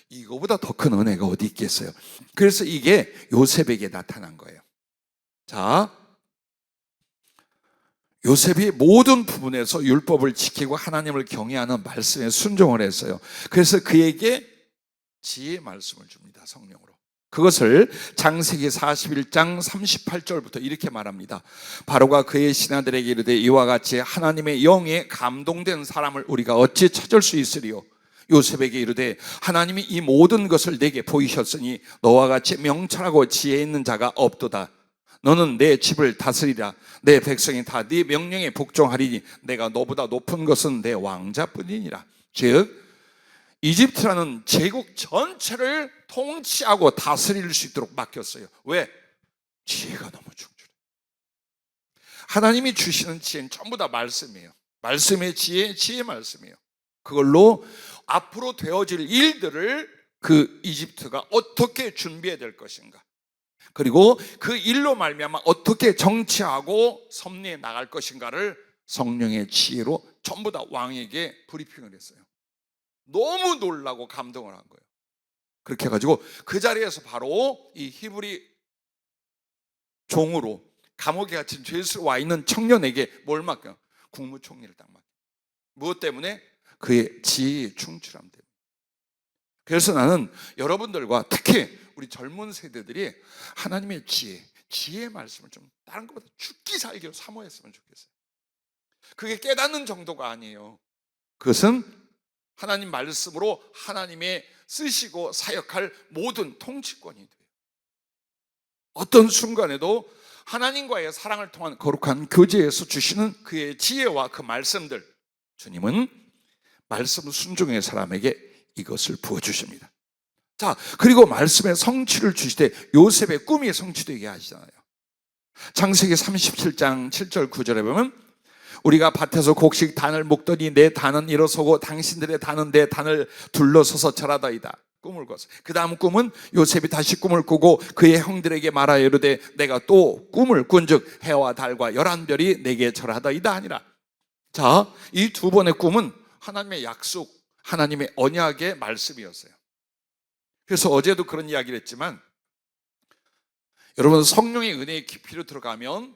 이거보다 더 큰 은혜가 어디 있겠어요? 그래서 이게 요셉에게 나타난 거예요. 자, 요셉이 모든 부분에서 율법을 지키고 하나님을 경외하는 말씀에 순종을 했어요. 그래서 그에게 지혜의 말씀을 줍니다. 성령으로. 그것을 창세기 41장 38절부터 이렇게 말합니다. 바로가 그의 신하들에게 이르되 이와 같이 하나님의 영에 감동된 사람을 우리가 어찌 찾을 수 있으리요? 요셉에게 이르되 하나님이 이 모든 것을 내게 보이셨으니 너와 같이 명철하고 지혜 있는 자가 없도다. 너는 내 집을 다스리라. 내 백성이 다 네 명령에 복종하리니 내가 너보다 높은 것은 내 왕자뿐이니라. 즉 이집트라는 제국 전체를 통치하고 다스릴 수 있도록 맡겼어요. 왜? 지혜가 너무 충실해. 하나님이 주시는 지혜는 전부 다 말씀이에요. 말씀의 지혜, 지혜의 말씀이에요. 그걸로 앞으로 되어질 일들을 그 이집트가 어떻게 준비해야 될 것인가, 그리고 그 일로 말미암아 어떻게 정치하고 섭리해 나갈 것인가를 성령의 지혜로 전부 다 왕에게 브리핑을 했어요. 너무 놀라고 감동을 한 거예요. 그렇게 해가지고 그 자리에서 바로 이 히브리 종으로 감옥에 갇힌 죄수로 와 있는 청년에게 뭘 맡겨요? 국무총리를 딱 맡겨요. 무엇 때문에? 그의 지혜에 충실함 때문에. 그래서 나는 여러분들과 특히 우리 젊은 세대들이 하나님의 지혜의 말씀을 좀 다른 것보다 죽기 살기로 사모했으면 좋겠어요. 그게 깨닫는 정도가 아니에요. 그것은 하나님 말씀으로 하나님의 쓰시고 사역할 모든 통치권이 돼요. 어떤 순간에도 하나님과의 사랑을 통한 거룩한 교제에서 주시는 그의 지혜와 그 말씀들, 주님은 말씀 순종의 사람에게 이것을 부어주십니다. 자, 그리고 말씀의 성취를 주시되 요셉의 꿈이 성취되게 하시잖아요. 창세기 37장 7절 9절에 보면 우리가 밭에서 곡식 단을 묶더니 내 단은 일어서고 당신들의 단은 내 단을 둘러서서 절하더이다. 꿈을 꿨어요. 그 다음 꿈은 요셉이 다시 꿈을 꾸고 그의 형들에게 말하여 이르되 내가 또 꿈을 꾼즉 해와 달과 11별이 내게 절하더이다 하니라. 자, 이 두 번의 꿈은 하나님의 약속, 하나님의 언약의 말씀이었어요. 그래서 어제도 그런 이야기를 했지만 여러분, 성령의 은혜의 깊이로 들어가면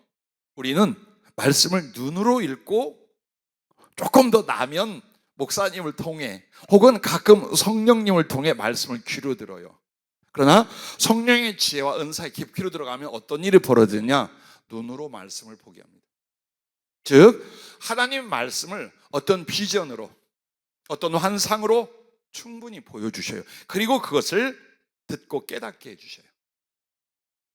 우리는 말씀을 눈으로 읽고 조금 더 나면 목사님을 통해 혹은 가끔 성령님을 통해 말씀을 귀로 들어요. 그러나 성령의 지혜와 은사의 깊이로 들어가면 어떤 일이 벌어지냐? 눈으로 말씀을 보게 합니다. 즉 하나님 말씀을 어떤 비전으로, 어떤 환상으로 충분히 보여주셔요. 그리고 그것을 듣고 깨닫게 해주셔요.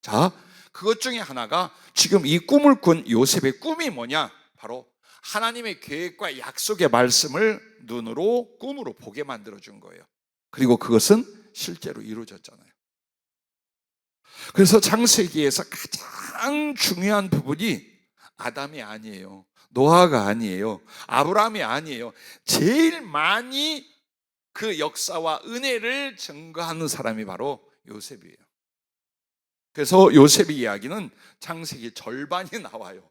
자, 그것 중에 하나가 지금 이 꿈을 꾼 요셉의 꿈이 뭐냐? 바로 하나님의 계획과 약속의 말씀을 눈으로, 꿈으로 보게 만들어준 거예요. 그리고 그것은 실제로 이루어졌잖아요. 그래서 창세기에서 가장 중요한 부분이 아담이 아니에요, 노아가 아니에요, 아브라함이 아니에요. 제일 많이 그 역사와 은혜를 증거하는 사람이 바로 요셉이에요. 그래서 요셉의 이야기는 창세기 절반이 나와요.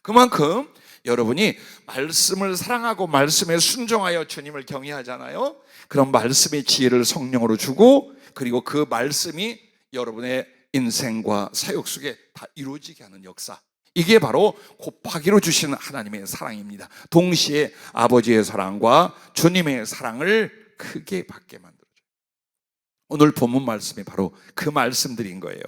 그만큼 여러분이 말씀을 사랑하고 말씀에 순종하여 주님을 경외하잖아요. 그런 말씀의 지혜를 성령으로 주고, 그리고 그 말씀이 여러분의 인생과 사역 속에 다 이루어지게 하는 역사, 이게 바로 곱하기로 주시는 하나님의 사랑입니다. 동시에 아버지의 사랑과 주님의 사랑을 크게 받게 만들어줘요. 오늘 본문 말씀이 바로 그 말씀들인 거예요.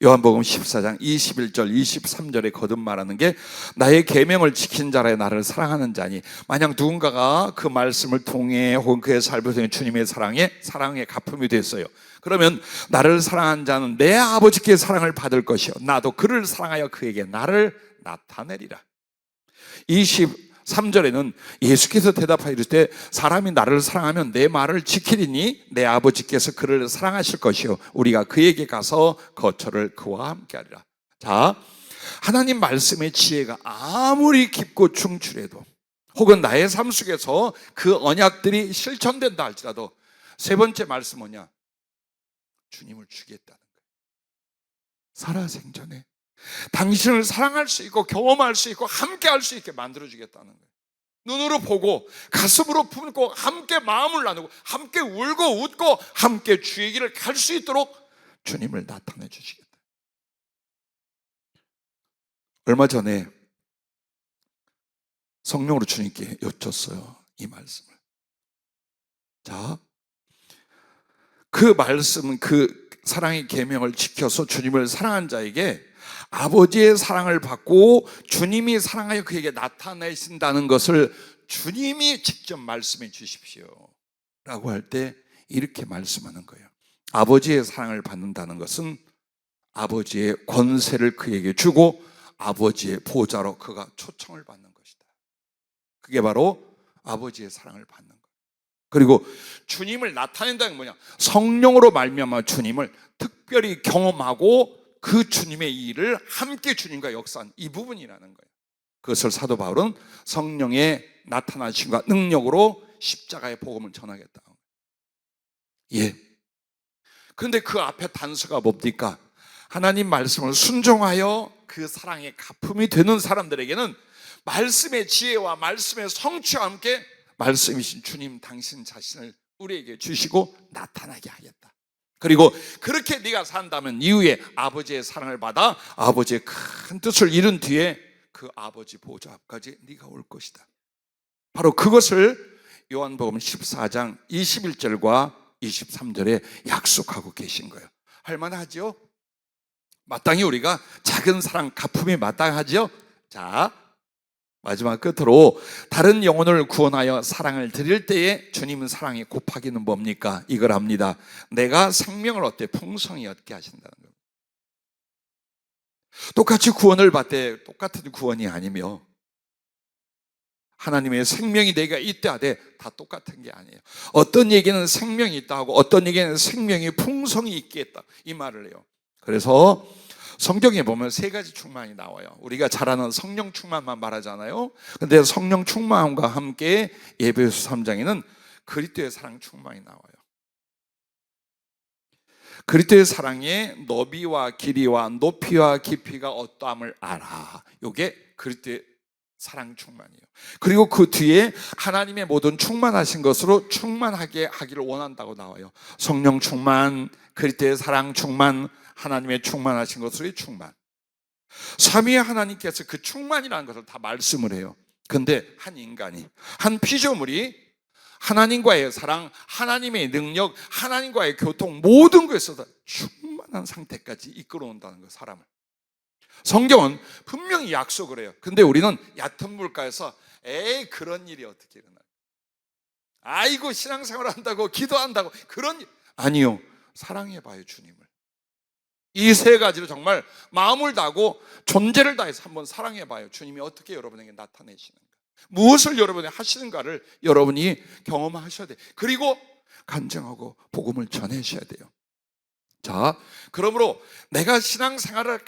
요한복음 14장 21절 23절에 거듭 말하는 게, 나의 계명을 지킨 자라 나를 사랑하는 자니, 만약 누군가가 그 말씀을 통해 혹은 그의 삶을 통해 주님의 사랑에 갚음이 됐어요. 그러면 나를 사랑한 자는 내 아버지께 사랑을 받을 것이요 나도 그를 사랑하여 그에게 나를 나타내리라. 23절에는 예수께서 대답하여 이르시되 사람이 나를 사랑하면 내 말을 지키리니 내 아버지께서 그를 사랑하실 것이요 우리가 그에게 가서 거처를 그와 함께 하리라. 자, 하나님 말씀의 지혜가 아무리 깊고 충출해도, 혹은 나의 삶 속에서 그 언약들이 실천된다 할지라도, 세 번째 말씀 뭐냐? 주님을 주겠다는 거예요. 살아생전에 당신을 사랑할 수 있고 경험할 수 있고 함께 할 수 있게 만들어주겠다는 거예요. 눈으로 보고 가슴으로 품고 함께 마음을 나누고 함께 울고 웃고 함께 주의 길을 갈 수 있도록 주님을 나타내 주시겠다. 얼마 전에 성령으로 주님께 여쭸어요, 이 말씀을. 자, 그 말씀은 그 사랑의 계명을 지켜서 주님을 사랑한 자에게 아버지의 사랑을 받고 주님이 사랑하여 그에게 나타내신다는 것을 주님이 직접 말씀해 주십시오 라고 할 때 이렇게 말씀하는 거예요. 아버지의 사랑을 받는다는 것은 아버지의 권세를 그에게 주고 아버지의 보좌로 그가 초청을 받는 것이다. 그게 바로 아버지의 사랑을 받는 거예요. 그리고 주님을 나타낸다는 게 뭐냐? 성령으로 말미암아 주님을 특별히 경험하고 그 주님의 일을 함께 주님과 역사한 이 부분이라는 거예요. 그것을 사도 바울은 성령의 나타나심과 능력으로 십자가의 복음을 전하겠다. 예. 그런데 그 앞에 단서가 뭡니까? 하나님 말씀을 순종하여 그 사랑의 갚음이 되는 사람들에게는 말씀의 지혜와 말씀의 성취와 함께 말씀이신 주님 당신 자신을 우리에게 주시고 나타나게 하겠다. 그리고 그렇게 네가 산다면 이후에 아버지의 사랑을 받아 아버지의 큰 뜻을 이룬 뒤에 그 아버지 보좌 앞까지 네가 올 것이다. 바로 그것을 요한복음 14장 21절과 23절에 약속하고 계신 거예요. 할만하죠? 마땅히 우리가 작은 사랑 갚음이 마땅하죠? 자, 마지막 끝으로 다른 영혼을 구원하여 사랑을 드릴 때에 주님은 사랑의 곱하기는 뭡니까? 이걸 합니다. 내가 생명을 얻되 풍성히 얻게 하신다는 거예요. 똑같이 구원을 받되 똑같은 구원이 아니며 하나님의 생명이 내가 있다 하되 다 똑같은 게 아니에요. 어떤 얘기는 생명이 있다 하고 어떤 얘기는 생명이 풍성히 있게 했다, 이 말을 해요. 그래서 성경에 보면 세 가지 충만이 나와요. 우리가 잘 아는 성령 충만만 말하잖아요. 그런데 성령 충만과 함께 에베소 3장에는 그리스도의 사랑 충만이 나와요. 그리스도의 사랑의 너비와 길이와 높이와 깊이가 어떠함을 알아. 이게 그리스도의 사랑 충만이에요. 그리고 그 뒤에 하나님의 모든 충만하신 것으로 충만하게 하기를 원한다고 나와요. 성령 충만, 그리스도의 사랑 충만, 하나님의 충만하신 것으로의 충만. 삼위의 하나님께서 그 충만이라는 것을 다 말씀을 해요. 그런데 한 인간이, 한 피조물이 하나님과의 사랑, 하나님의 능력, 하나님과의 교통, 모든 것에서 충만한 상태까지 이끌어온다는 거예요, 사람을. 성경은 분명히 약속을 해요. 근데 우리는 얕은 물가에서 에이 그런 일이 어떻게 일어나요? 아이고 신앙생활 한다고 기도한다고 그런 일. 아니요, 사랑해봐요 주님을. 이 세 가지로 정말 마음을 다하고 존재를 다해서 한번 사랑해봐요. 주님이 어떻게 여러분에게 나타내시는가, 무엇을 여러분이 하시는가를 여러분이 경험하셔야 돼요. 그리고 간증하고 복음을 전하셔야 돼요. 자, 그러므로 내가 신앙생활을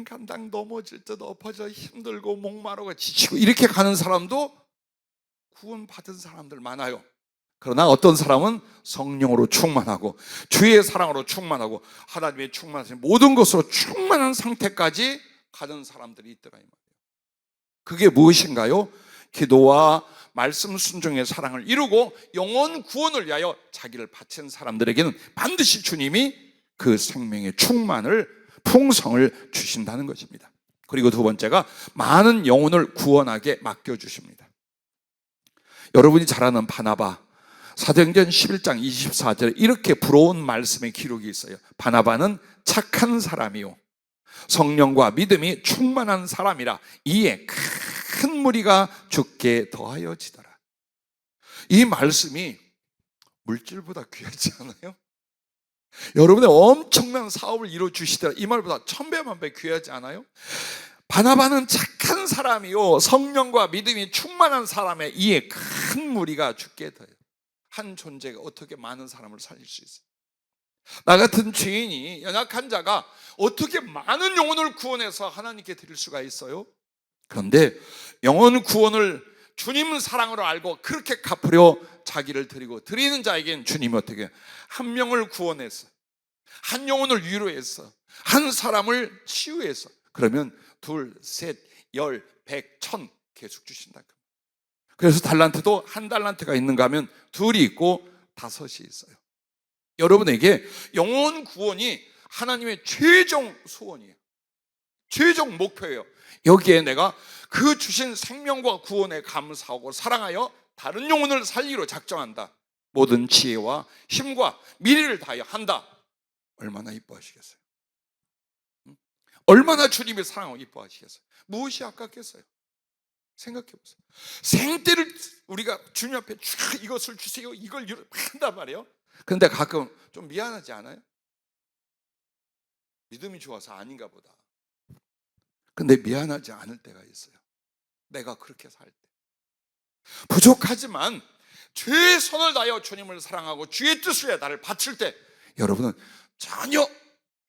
간당 넘어질 듯 엎어져 힘들고 목마르고 지치고 이렇게 가는 사람도 구원받은 사람들 많아요. 그러나 어떤 사람은 성령으로 충만하고 주의 사랑으로 충만하고 하나님의 충만하신 모든 것으로 충만한 상태까지 가는 사람들이 있더라 이 말이에요. 그게 무엇인가요? 기도와 말씀 순종의 사랑을 이루고 영혼 구원을 위하여 자기를 바친 사람들에게는 반드시 주님이 그 생명의 충만을, 풍성을 주신다는 것입니다. 그리고 두 번째가 많은 영혼을 구원하게 맡겨주십니다. 여러분이 잘 아는 바나바, 사도행전 11장 24절에 이렇게 부러운 말씀의 기록이 있어요. 바나바는 착한 사람이요 성령과 믿음이 충만한 사람이라 이에 큰 무리가 죽게 더하여지더라. 이 말씀이 물질보다 귀하지 않아요? 여러분의 엄청난 사업을 이루어주시더라, 이 말보다 천배만배 귀하지 않아요? 바나바는 착한 사람이요 성령과 믿음이 충만한 사람에 이에 큰 무리가 죽게 더해요. 한 존재가 어떻게 많은 사람을 살릴 수 있어요? 나 같은 죄인이, 연약한 자가 어떻게 많은 영혼을 구원해서 하나님께 드릴 수가 있어요? 그런데 영혼 구원을 주님 사랑으로 알고 그렇게 갚으려 자기를 드리고, 드리는 자에겐 주님이 어떻게 한 명을 구원해서, 한 영혼을 위로해서, 한 사람을 치유해서, 그러면 둘, 셋, 열, 백, 천 계속 주신다. 그래서 달란트도 한 달란트가 있는가 하면 둘이 있고 다섯이 있어요. 여러분에게 영혼 구원이 하나님의 최종 소원이에요. 최종 목표예요. 여기에 내가 그 주신 생명과 구원에 감사하고 사랑하여 다른 영혼을 살리기로 작정한다. 모든 지혜와 힘과 미래를 다하여 한다. 얼마나 이뻐하시겠어요? 얼마나 주님의 사랑을 이뻐하시겠어요? 무엇이 아깝겠어요? 생각해 보세요. 생때를 우리가 주님 앞에 이것을 주세요, 이걸 한단 말이에요. 그런데 가끔 좀 미안하지 않아요? 믿음이 좋아서 아닌가 보다. 근데 미안하지 않을 때가 있어요. 내가 그렇게 살 때. 부족하지만 최선을 다하여 주님을 사랑하고 주의 뜻을 위해 나를 바칠 때 여러분은 전혀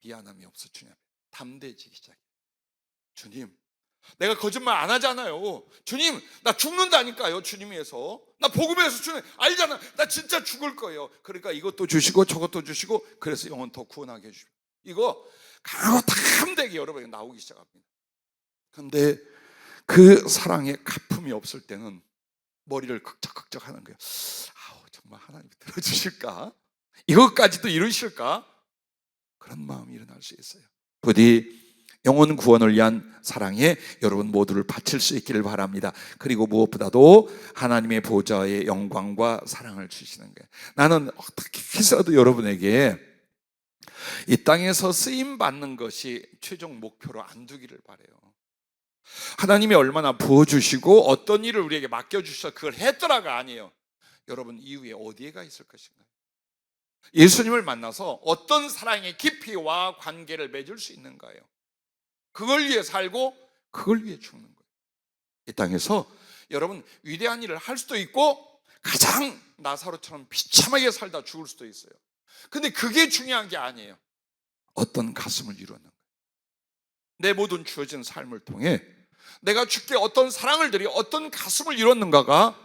미안함이 없어. 주님 앞에 담대해지기 시작해요. 주님, 내가 거짓말 안 하잖아요. 주님, 나 죽는다니까요. 주님 위해서. 나 복음에서 주님 알잖아. 나 진짜 죽을 거예요. 그러니까 이것도 주시고 저것도 주시고, 그래서 영혼 더 구원하게 해주시고, 이거 강하고 담대하게 여러분이 나오기 시작합니다. 그런데 그 사랑에 갚음이 없을 때는 머리를 극적극적 하는 거예요. 아우, 정말 하나님이 들어주실까? 이것까지도 이루실까? 그런 마음이 일어날 수 있어요. 부디 영혼 구원을 위한 사랑에 여러분 모두를 바칠 수 있기를 바랍니다. 그리고 무엇보다도 하나님의 보좌의 영광과 사랑을 주시는 거예요. 나는 어떻게 해서도 여러분에게 이 땅에서 쓰임 받는 것이 최종 목표로 안 두기를 바라요. 하나님이 얼마나 부어주시고 어떤 일을 우리에게 맡겨주셔서 그걸 했더라가 아니에요. 여러분 이후에 어디에 가 있을 것인가요? 예수님을 만나서 어떤 사랑의 깊이와 관계를 맺을 수 있는가요? 그걸 위해 살고 그걸 위해 죽는 거예요. 이 땅에서 여러분 위대한 일을 할 수도 있고 가장 나사로처럼 비참하게 살다 죽을 수도 있어요. 근데 그게 중요한 게 아니에요. 어떤 가슴을 이루는 거예요. 내 모든 주어진 삶을 통해 내가 주께 어떤 사랑을 드리, 어떤 가슴을 이뤘는가가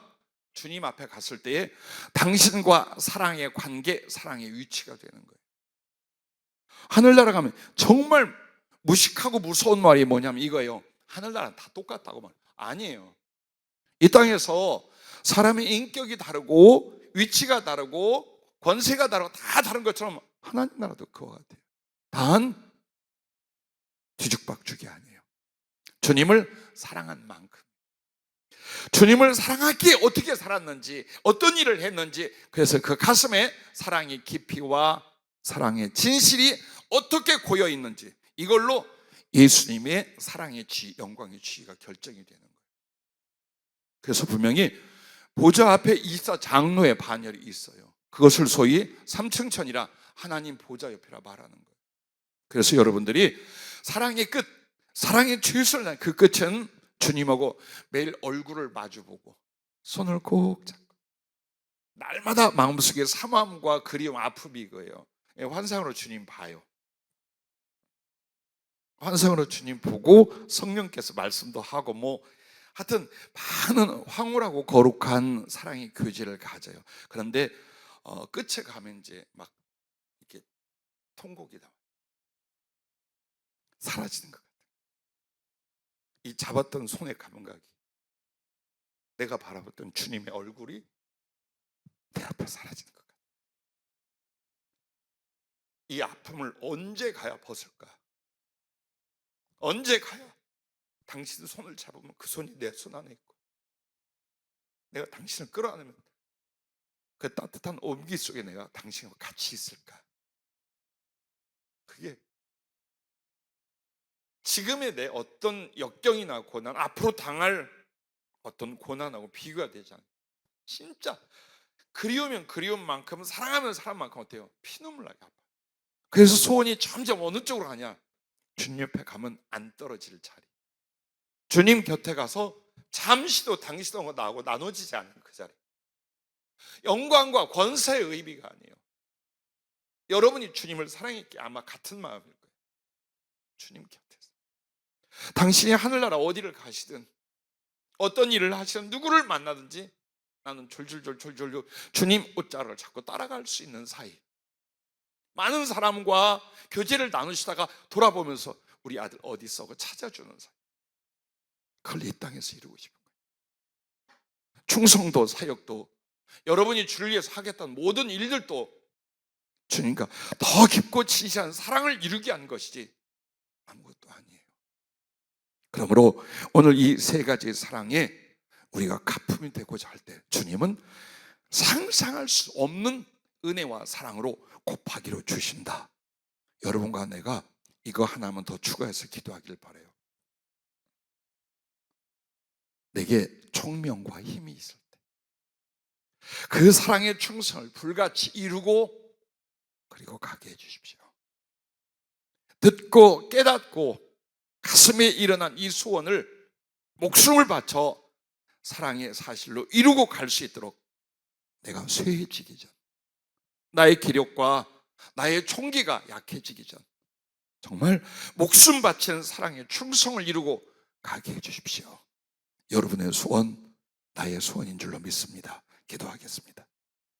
주님 앞에 갔을 때에 당신과 사랑의 관계, 사랑의 위치가 되는 거예요. 하늘나라 가면 정말 무식하고 무서운 말이 뭐냐면 이거예요. 하늘나라는 다 똑같다고 말. 아니에요. 이 땅에서 사람의 인격이 다르고 위치가 다르고 권세가 다르고 다 다른 것처럼 하나님 나라도 그와 같아요. 단 뒤죽박죽이 아니에요. 주님을 사랑한 만큼, 주님을 하기에 어떻게 살았는지, 어떤 일을 했는지, 그래서 그 가슴에 사랑의 깊이와 사랑의 진실이 어떻게 고여 있는지, 이걸로 예수님의 사랑의 영광의 지위가 결정이 되는 거예요. 그래서 분명히 보좌 앞에 이사 장로의 반열이 있어요. 그것을 소위 삼층천이라 하나님 보좌 옆이라 말하는 거예요. 그래서 여러분들이 사랑의 끝, 사랑의 최선을 다한 그 끝은 주님하고 매일 얼굴을 마주보고 손을 꼭 잡고 날마다 마음속에 사모함과 그리움, 아픔이 이거예요. 환상으로 주님 봐요. 환상으로 주님 보고 성령께서 말씀도 하고 뭐 하여튼 많은 황홀하고 거룩한 사랑의 교제를 가져요. 그런데 끝에 가면 이제 막 이렇게 통곡이 나와요. 사라지는 것 같아요. 이 잡았던 손의 감각이, 내가 바라봤던 주님의 얼굴이 내 앞에 사라지는 것 같아요. 이 아픔을 언제 가야 벗을까? 언제 가야 당신 손을 잡으면 그 손이 내 손 안에 있고, 내가 당신을 끌어안으면 그 따뜻한 온기 속에 내가 당신과 같이 있을까? 그게 지금의 내 어떤 역경이나 고난, 앞으로 당할 어떤 고난하고 비교가 되지 않아요. 진짜 그리우면 그리운 만큼, 사랑하면 사랑만큼 어때요? 피눈물 나게 아파요. 그래서 소원이 점점 어느 쪽으로 가냐? 주님 옆에 가면 안 떨어질 자리, 주님 곁에 가서 잠시도 당신하고 나하고 나눠지지 않는 그 자리, 영광과 권세의 의미가 아니에요. 여러분이 주님을 사랑했기에 아마 같은 마음일 거예요. 주님 곁에서 당신이 하늘나라 어디를 가시든 어떤 일을 하시든 누구를 만나든지 나는 졸졸 주님 옷자락을 잡고 따라갈 수 있는 사이, 많은 사람과 교제를 나누시다가 돌아보면서 우리 아들 어디 있어? 그 찾아주는 사이, 그걸 이 땅에서 이루고 싶은 거예요. 충성도, 사역도, 여러분이 주를 위해서 하겠다는 모든 일들도 주님과 더 깊고 진실한 사랑을 이루기 위한 것이지 아무것도 아니에요. 그러므로 오늘 이 세 가지의 사랑에 우리가 가품이 되고자 할 때 주님은 상상할 수 없는 은혜와 사랑으로 곱하기로 주신다. 여러분과 내가 이거 하나만 더 추가해서 기도하길 바라요. 내게 총명과 힘이 있을 때 그 사랑의 충성을 불같이 이루고 그리고 가게 해주십시오. 듣고 깨닫고 가슴에 일어난 이 소원을 목숨을 바쳐 사랑의 사실로 이루고 갈 수 있도록 내가 쇠해지기 전, 나의 기력과 나의 총기가 약해지기 전 정말 목숨 바치는 사랑의 충성을 이루고 가게 해주십시오. 여러분의 소원 나의 소원인 줄로 믿습니다. 기도하겠습니다.